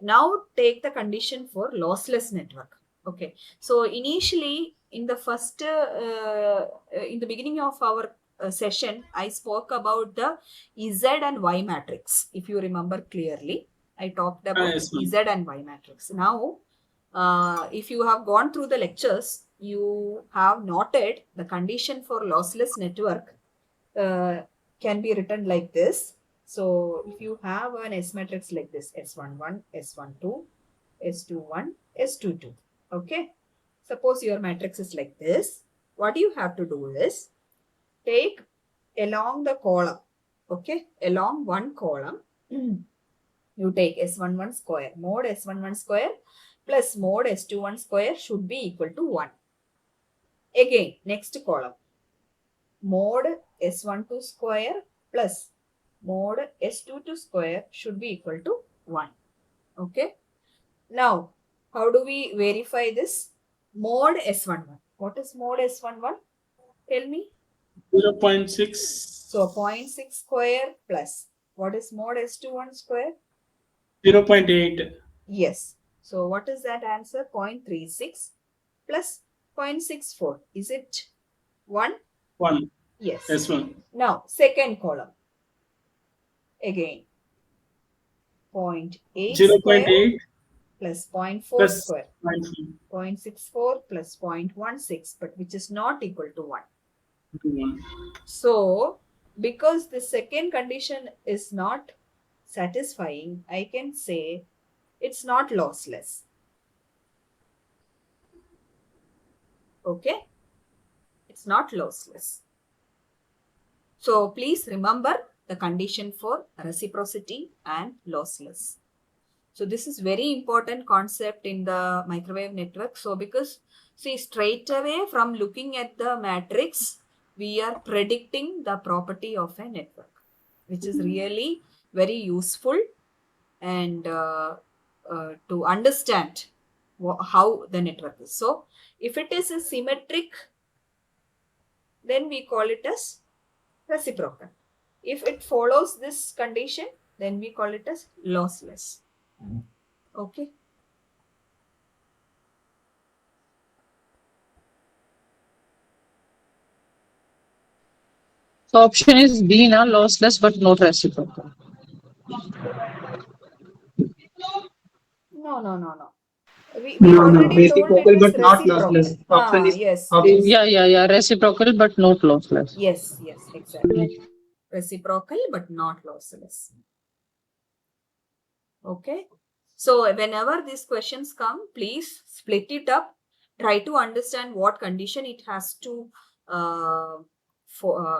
Speaker 1: now take the condition for lossless network. Okay, so initially in the first, in the beginning of our session, I spoke about the Z and Y matrix. If you remember clearly, I talked about
Speaker 5: Yes, ma'am.
Speaker 1: Z and Y matrix. Now, if you have gone through the lectures, you have noted the condition for lossless network can be written like this. So if you have an S matrix like this, S11, S12, S21, S22, okay? Suppose your matrix is like this. What you have to do is take along the column, okay? Along one column, you take S11 square, mod S11 square plus mod S21 square should be equal to 1. Again, next column, mod S12 square plus mod S22 square should be equal to 1. Okay. Now, how do we verify this? Mod S11. What is mod S11? Tell me.
Speaker 5: 0.6.
Speaker 1: So 0.6 square plus what is mod S21 square?
Speaker 5: 0.8.
Speaker 1: Yes. So what is that answer? 0.36 plus 0.64. Is it 1?
Speaker 5: 1.
Speaker 1: Yes.
Speaker 5: Yes, ma'am.
Speaker 1: Now, second column. Again, 0.8 square
Speaker 5: 0.8
Speaker 1: plus 0.4
Speaker 5: plus
Speaker 1: square.
Speaker 5: 0.4.
Speaker 1: 0.64 plus 0.16, but which is not equal to 1.
Speaker 5: 1.
Speaker 1: So, because the second condition is not satisfying, I can say it's not lossless. Okay? It's not lossless. So, please remember the condition for reciprocity and lossless. So this is very important concept in the microwave network. So because see, straight away from looking at the matrix, we are predicting the property of a network, which is really very useful and to understand how the network is. So if it is a symmetric, then we call it as reciprocal. If it follows this condition, then we call it as lossless. Okay.
Speaker 4: So option is B now, lossless but not reciprocal.
Speaker 1: No. We
Speaker 3: No, no,
Speaker 1: already told it
Speaker 3: reciprocal
Speaker 1: is
Speaker 3: but not
Speaker 1: reciprocal.
Speaker 3: lossless. Option is
Speaker 1: Yes,
Speaker 3: option.
Speaker 1: yes.
Speaker 4: Yeah, reciprocal but not lossless.
Speaker 1: Yes, exactly. Reciprocal but not lossless. Okay. So whenever these questions come, please split it up. Try to understand what condition it has to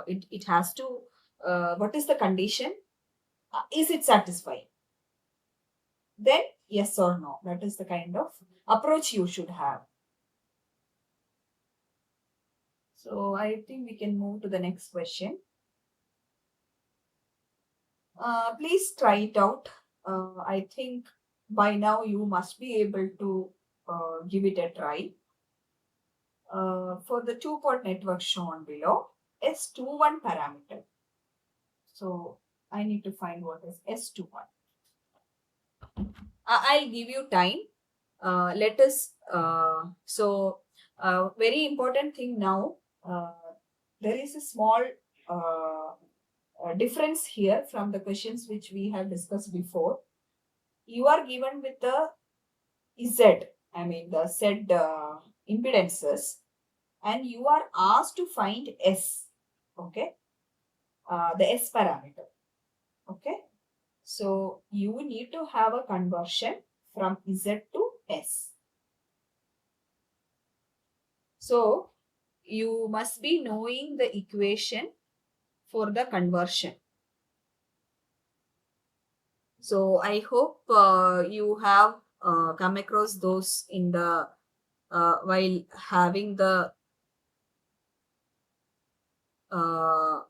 Speaker 1: it has to what is the condition? Is it satisfying? Then yes or no. That is the kind of approach you should have. So I think we can move to the next question. Please try it out. I think by now you must be able to give it a try. For the two-port network shown below, S21 parameter. So I need to find what is S21. I'll give you time. Let us, very important thing now, there is a small difference here from the questions which we have discussed before. You are given with the Z, I mean the Z impedances, and you are asked to find S, okay, the S parameter, okay. So you need to have a conversion from Z to S. So you must be knowing the equation for the conversion. So I hope you have come across those in the while having the uh,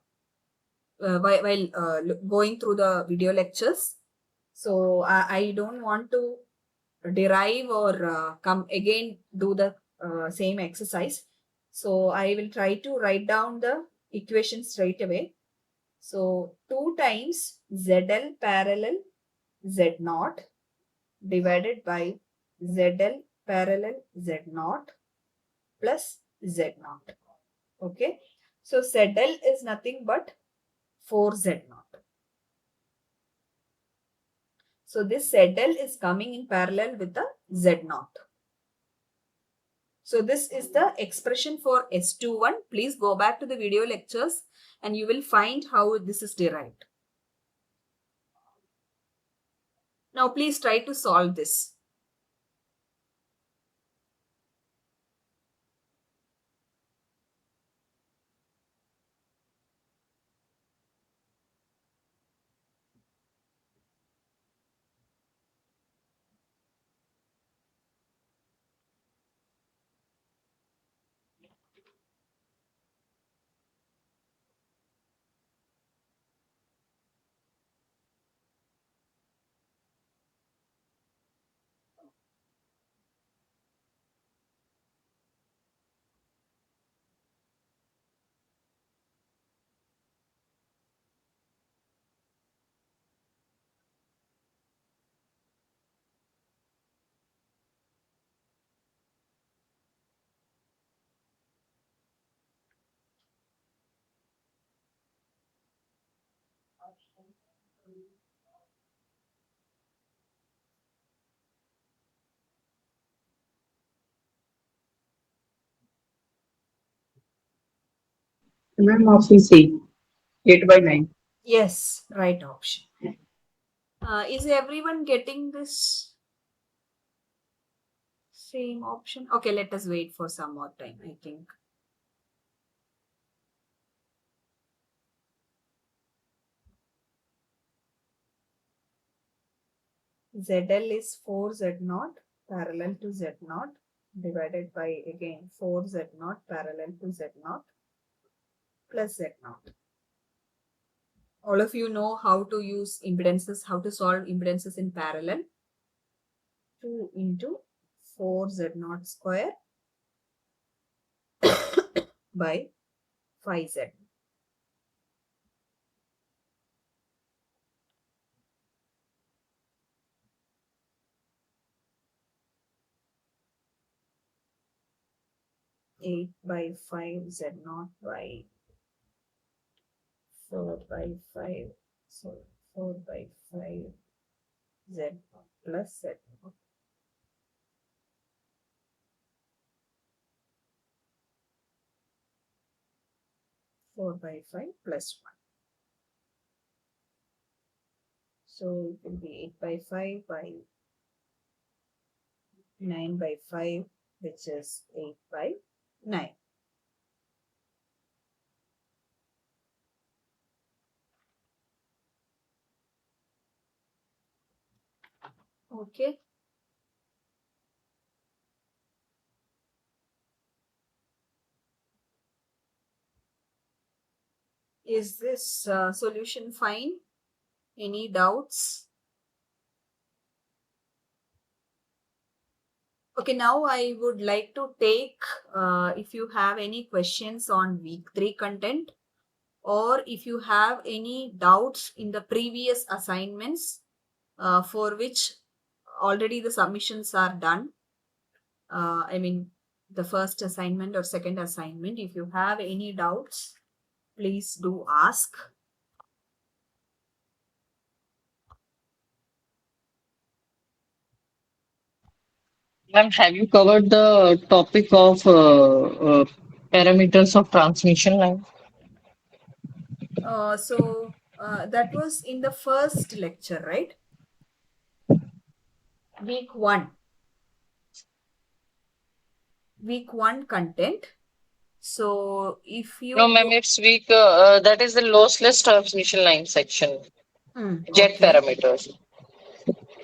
Speaker 1: going through the video lectures. So I don't want to derive or come again do the same exercise. So I will try to write down the equation straight away. So 2 times ZL parallel Z naught divided by ZL parallel Z naught plus Z naught. Okay. So ZL is nothing but 4Z naught. So this ZL is coming in parallel with the Z naught. So this is the expression for S21. Please go back to the video lectures and you will find how this is derived. Now please try to solve this.
Speaker 3: Ma'am, option C, 8 by 9.
Speaker 1: Yes, right option. Is everyone getting this same option? Okay, let us wait for some more time, I think. ZL is 4Z0 parallel to Z0 divided by again 4Z0 parallel to Z0 plus Z0. All of you know how to use impedances, how to solve impedances in parallel. 2 into 4Z0 square by 5Z. Eight by 5Z0 by 4 by 5. So 4 by 5 Z plus Z0. 4 by 5 plus 1. So it will be 8 by 5 by 9 by 5, which is 8 by 9. Okay. Is this solution fine? Any doubts? Okay, now I would like to take if you have any questions on week 3 content, or if you have any doubts in the previous assignments for which already the submissions are done. I mean, the first assignment or second assignment. If you have any doubts, please do ask.
Speaker 4: Ma'am, have you covered the topic of parameters of transmission line?
Speaker 1: That was in the first lecture, right? Week 1. Week 1 content. So if you
Speaker 4: No, ma'am,
Speaker 1: go,
Speaker 4: it's weak. That is the lossless transmission line section. Jet
Speaker 1: okay,
Speaker 4: parameters.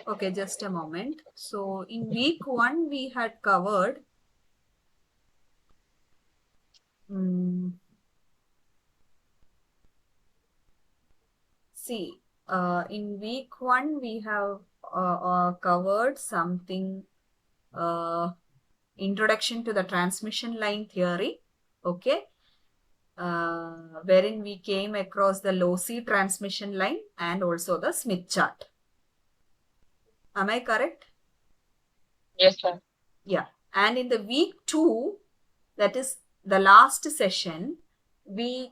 Speaker 1: okay, just a moment. So in week 1 we had covered see, in week 1 we have covered something, introduction to the transmission line theory, okay, wherein we came across the lossy transmission line and also the Smith chart. Am I correct?
Speaker 4: Yes, ma'am.
Speaker 1: Yeah. And in the week 2, that is the last session, we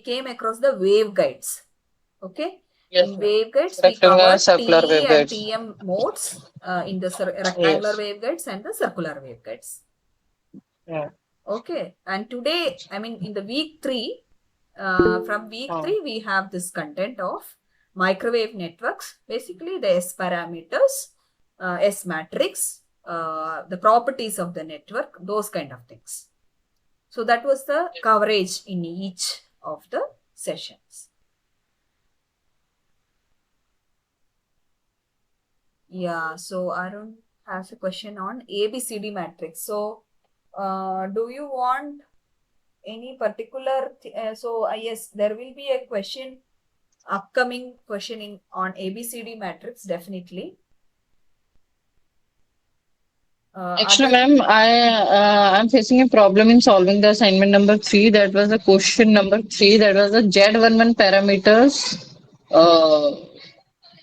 Speaker 1: came across the waveguides. Okay.
Speaker 4: Yes,
Speaker 1: In
Speaker 4: ma'am.
Speaker 1: waveguides, we
Speaker 4: Rectangular,
Speaker 1: covered
Speaker 4: circular
Speaker 1: TE and
Speaker 4: waveguides.
Speaker 1: TM modes in the rectangular
Speaker 4: Yes.
Speaker 1: waveguides and the circular waveguides.
Speaker 4: Yeah.
Speaker 1: Okay. And today, I mean, in the week 3, from week
Speaker 4: Oh.
Speaker 1: 3, we have this content of microwave networks, basically the S parameters, S matrix, the properties of the network, those kind of things. So that was the coverage in each of the sessions. Yeah, so Arun has a question on ABCD matrix. So, do you want any particular? Yes, there will be a question, upcoming question on ABCD matrix, definitely.
Speaker 4: Actually,
Speaker 1: Other
Speaker 4: ma'am, I'm facing a problem in solving the assignment number 3. That was the question number 3. That was the Z11 parameters uh,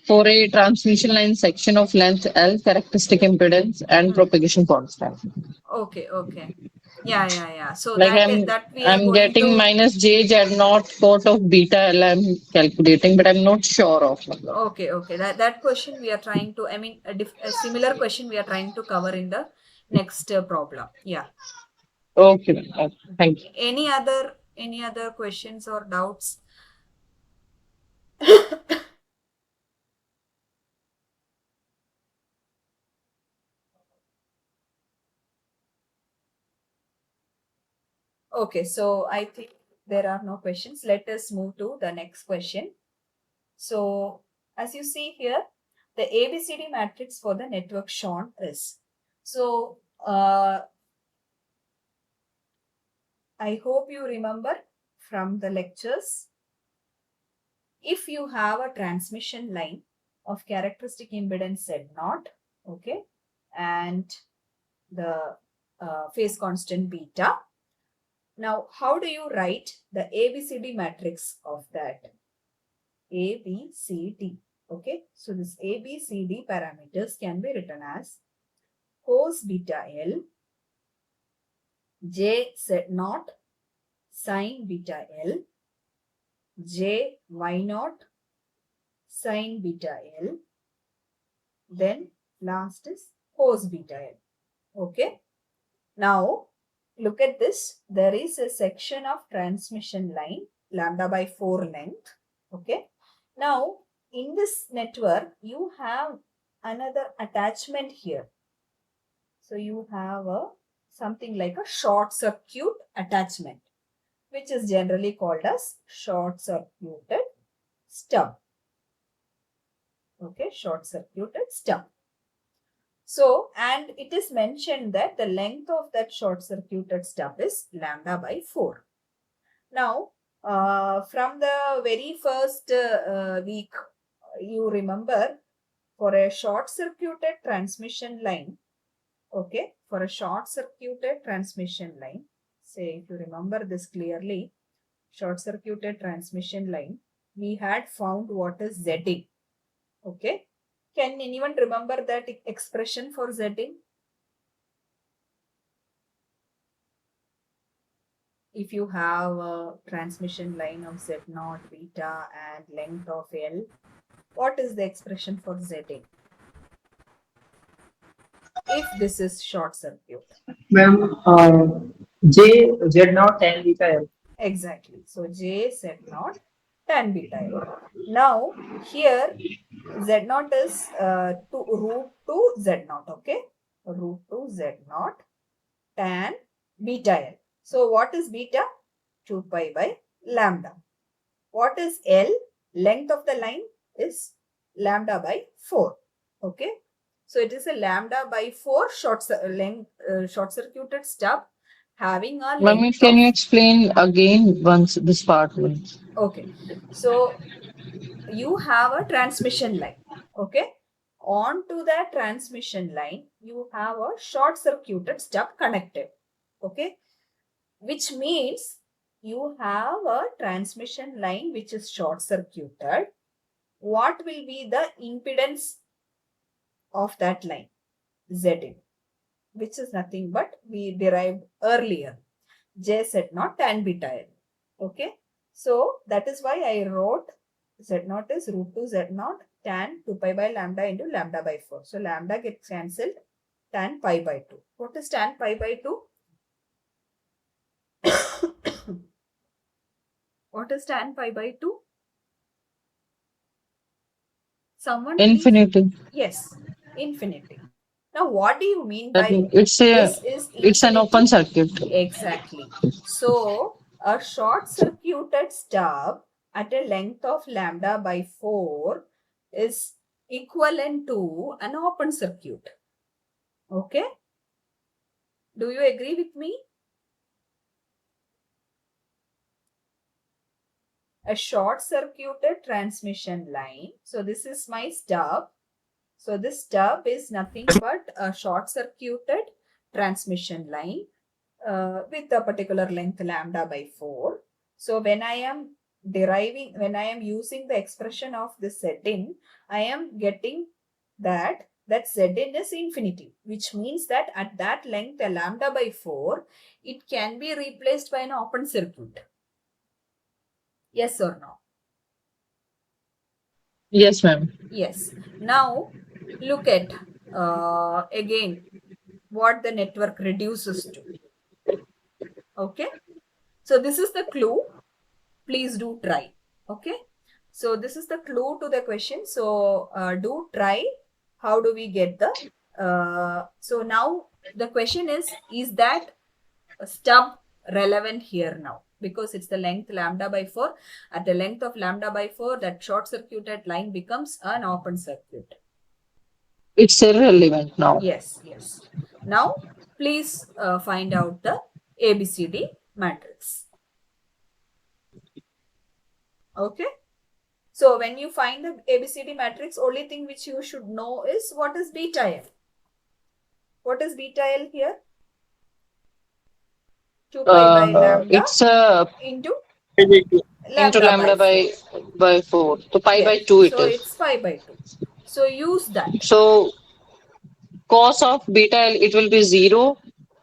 Speaker 4: for a transmission line section of length L, characteristic impedance, and propagation constant.
Speaker 1: okay, okay, yeah. So
Speaker 4: Like
Speaker 1: that we are
Speaker 4: I'm
Speaker 1: going
Speaker 4: getting
Speaker 1: to.
Speaker 4: minus J Z naught cot of beta L. I'm calculating, but I'm not sure of.
Speaker 1: Okay. That question we are trying to. I mean, a similar question we are trying to cover in the next problem. Yeah.
Speaker 4: Okay, ma'am. Okay, thank you.
Speaker 1: Any other questions or doubts? Okay, so I think there are no questions. Let us move to the next question. So, as you see here, the ABCD matrix for the network shown is. So, I hope you remember from the lectures, if you have a transmission line of characteristic impedance Z0, okay, and the phase constant beta. Now, how do you write the ABCD matrix of that? ABCD. Okay, so this ABCD parameters can be written as cos beta L, J Z0, sin beta L, J Y0, sin beta L, then last is cos beta L. Okay, now look at this. There is a section of transmission line lambda by 4 length. Okay, now in this network you have another attachment here. So you have something like a short circuit attachment, which is generally called as short circuited stub. Okay, short circuited stub. So, and it is mentioned that the length of that short circuited stub is lambda by 4. Now, from the very first week, you remember, for a short circuited transmission line, okay, for a short circuited transmission line, say if you remember this clearly, short circuited transmission line, we had found what is Zing. Okay, can anyone remember that expression for Zing? If you have a transmission line of Z0, beta and length of L, what is the expression for Zing? if this is short circuit.
Speaker 3: Ma'am, J Z naught tan beta L.
Speaker 1: Exactly. So J Z naught tan beta L. Now here Z naught is to root 2 Z naught. Okay. Root 2 Z naught tan beta L. So what is beta? 2 pi by lambda. What is L? Length of the line is lambda by 4. Okay. So it is a lambda by 4 short circuited stub having a
Speaker 4: Ma'am,
Speaker 1: length
Speaker 4: can
Speaker 1: of.
Speaker 4: you explain again once this part once?
Speaker 1: Okay. So you have a transmission line. Okay. Onto that transmission line, you have a short circuited stub connected. Okay. Which means you have a transmission line which is short circuited. What will be the impedance of that line? Zin, which is nothing but we derived earlier. J Z naught tan beta L. Okay. So that is why I wrote Z naught is root 2 Z naught tan 2 pi by lambda into lambda by 4. So lambda gets cancelled, tan pi by 2. What is tan pi by 2? What is tan pi by 2? Someone please.
Speaker 4: Infinity.
Speaker 1: Yes, infinity. Now, what do you mean
Speaker 4: That
Speaker 1: by
Speaker 4: means
Speaker 1: this is
Speaker 4: it's an
Speaker 1: infinity?
Speaker 4: open circuit.
Speaker 1: Exactly. So, a short circuited stub at a length of lambda by 4 is equivalent to an open circuit. Okay? Do you agree with me? A short circuited transmission line. So, this is my stub. So, this stub is nothing but a short circuited transmission line with a particular length lambda by 4. So when I am using the expression of this Zin, I am getting that Zin is infinity, which means that at that length, a lambda by 4, it can be replaced by an open circuit. Yes or no?
Speaker 4: Yes, ma'am.
Speaker 1: Yes. Now look at again what the network reduces to. Okay. So this is the clue. Please do try. Okay. So this is the clue to the question. So do try. How do we get the so now the question is that stub relevant here now? Because it's the length lambda by 4. At the length of lambda by 4, that short circuited line becomes an open circuit.
Speaker 4: It's irrelevant now.
Speaker 1: Yes, yes. Now please find out the ABCD matrix. Okay. So when you find the ABCD matrix, only thing which you should know is what is beta L. What is beta L here? 2 pi by lambda
Speaker 4: It's
Speaker 1: into
Speaker 4: into
Speaker 1: lambda by
Speaker 4: lambda
Speaker 1: 4.
Speaker 4: by 4. So pi by
Speaker 1: Yes.
Speaker 4: 2 it
Speaker 1: So
Speaker 4: is.
Speaker 1: it's pi by 2. So use that.
Speaker 4: So cos of beta L it will be 0,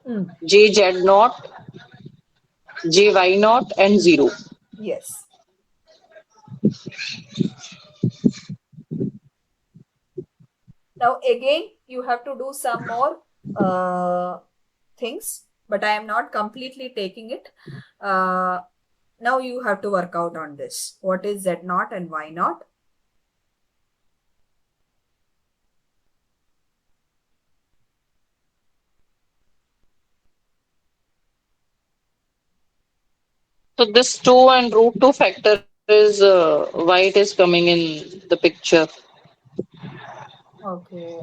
Speaker 1: Hmm.
Speaker 4: j z naught, j y naught and 0.
Speaker 1: Yes. Now again, you have to do some more things, but I am not completely taking it. Now you have to work out on this. What is Z naught and Y naught?
Speaker 4: So this 2 and root 2 factor is why it is coming in the picture.
Speaker 1: Okay.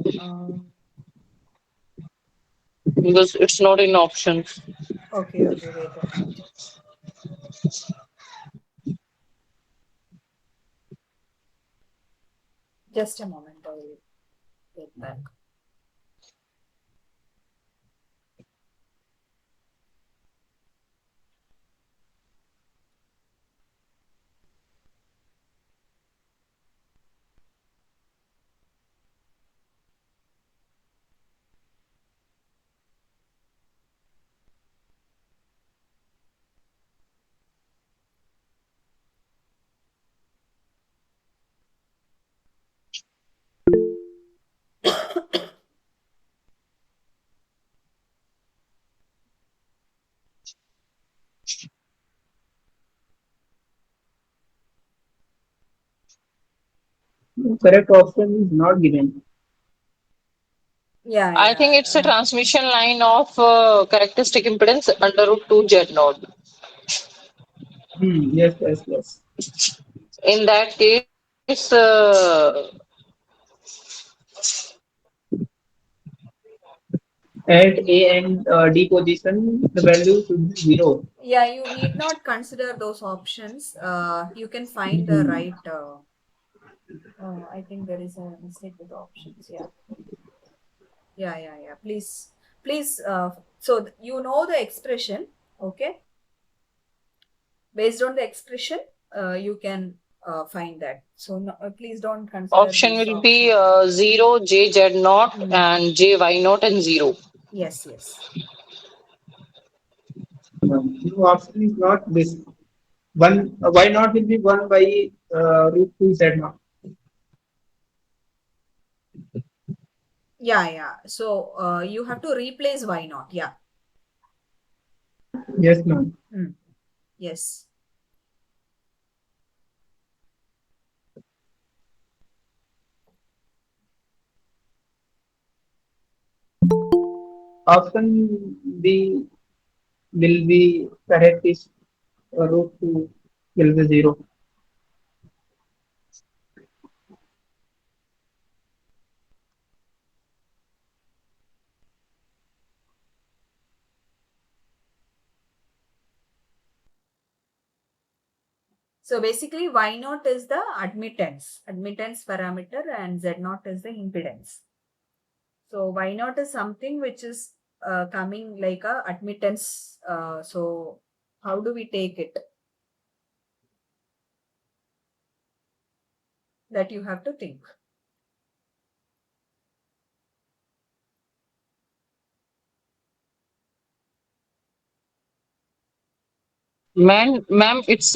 Speaker 4: Because it's not in options.
Speaker 1: Okay, okay, wait a minute. Just a moment, I will get back.
Speaker 3: Correct option is not given.
Speaker 1: Yeah,
Speaker 4: I think it's a
Speaker 1: yeah.
Speaker 4: transmission line of characteristic impedance under root 2 Z naught.
Speaker 3: Yes, yes, yes.
Speaker 4: In that case,
Speaker 3: At A and D position, the value should be 0.
Speaker 1: Yeah, you need not consider those options. You can find the
Speaker 3: Hmm.
Speaker 1: right. I think there is a mistake with the options. Yeah, yeah. Please. So you know the expression, okay? Based on the expression, you can find that. So no, please don't consider
Speaker 4: option
Speaker 1: these
Speaker 4: will be
Speaker 1: options.
Speaker 4: 0, J Z naught,
Speaker 1: Mm.
Speaker 4: and J Y naught, and 0.
Speaker 1: Yes, yes.
Speaker 3: No, option is not this. One, why not will be 1 by root 2 Z naught.
Speaker 1: Yeah. So you have to replace why not? Yeah.
Speaker 3: Yes, ma'am.
Speaker 1: Mm. Yes.
Speaker 3: Option B will be correct is root 2 will be 0.
Speaker 1: So basically, Y naught is the admittance parameter, and Z naught is the impedance. So Y naught is something which is coming like a admittance. So how do we take it? That you have to think.
Speaker 4: Ma'am, it's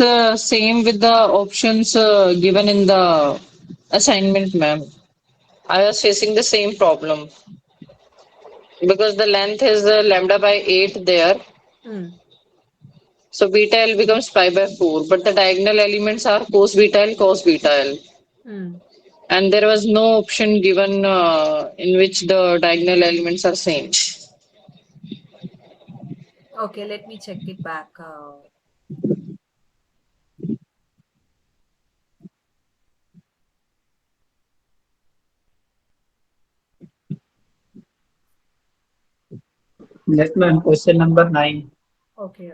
Speaker 4: same with the options given in the assignment, ma'am. I was facing the same problem because the length is lambda by 8 there.
Speaker 1: Hmm.
Speaker 4: So beta L becomes pi by 4, but the diagonal elements are cos beta L, cos beta L.
Speaker 1: Hmm.
Speaker 4: And there was no option given in which the diagonal elements are same.
Speaker 1: Okay, let me check it back.
Speaker 3: Yes, ma'am. Question number 9.
Speaker 1: Okay.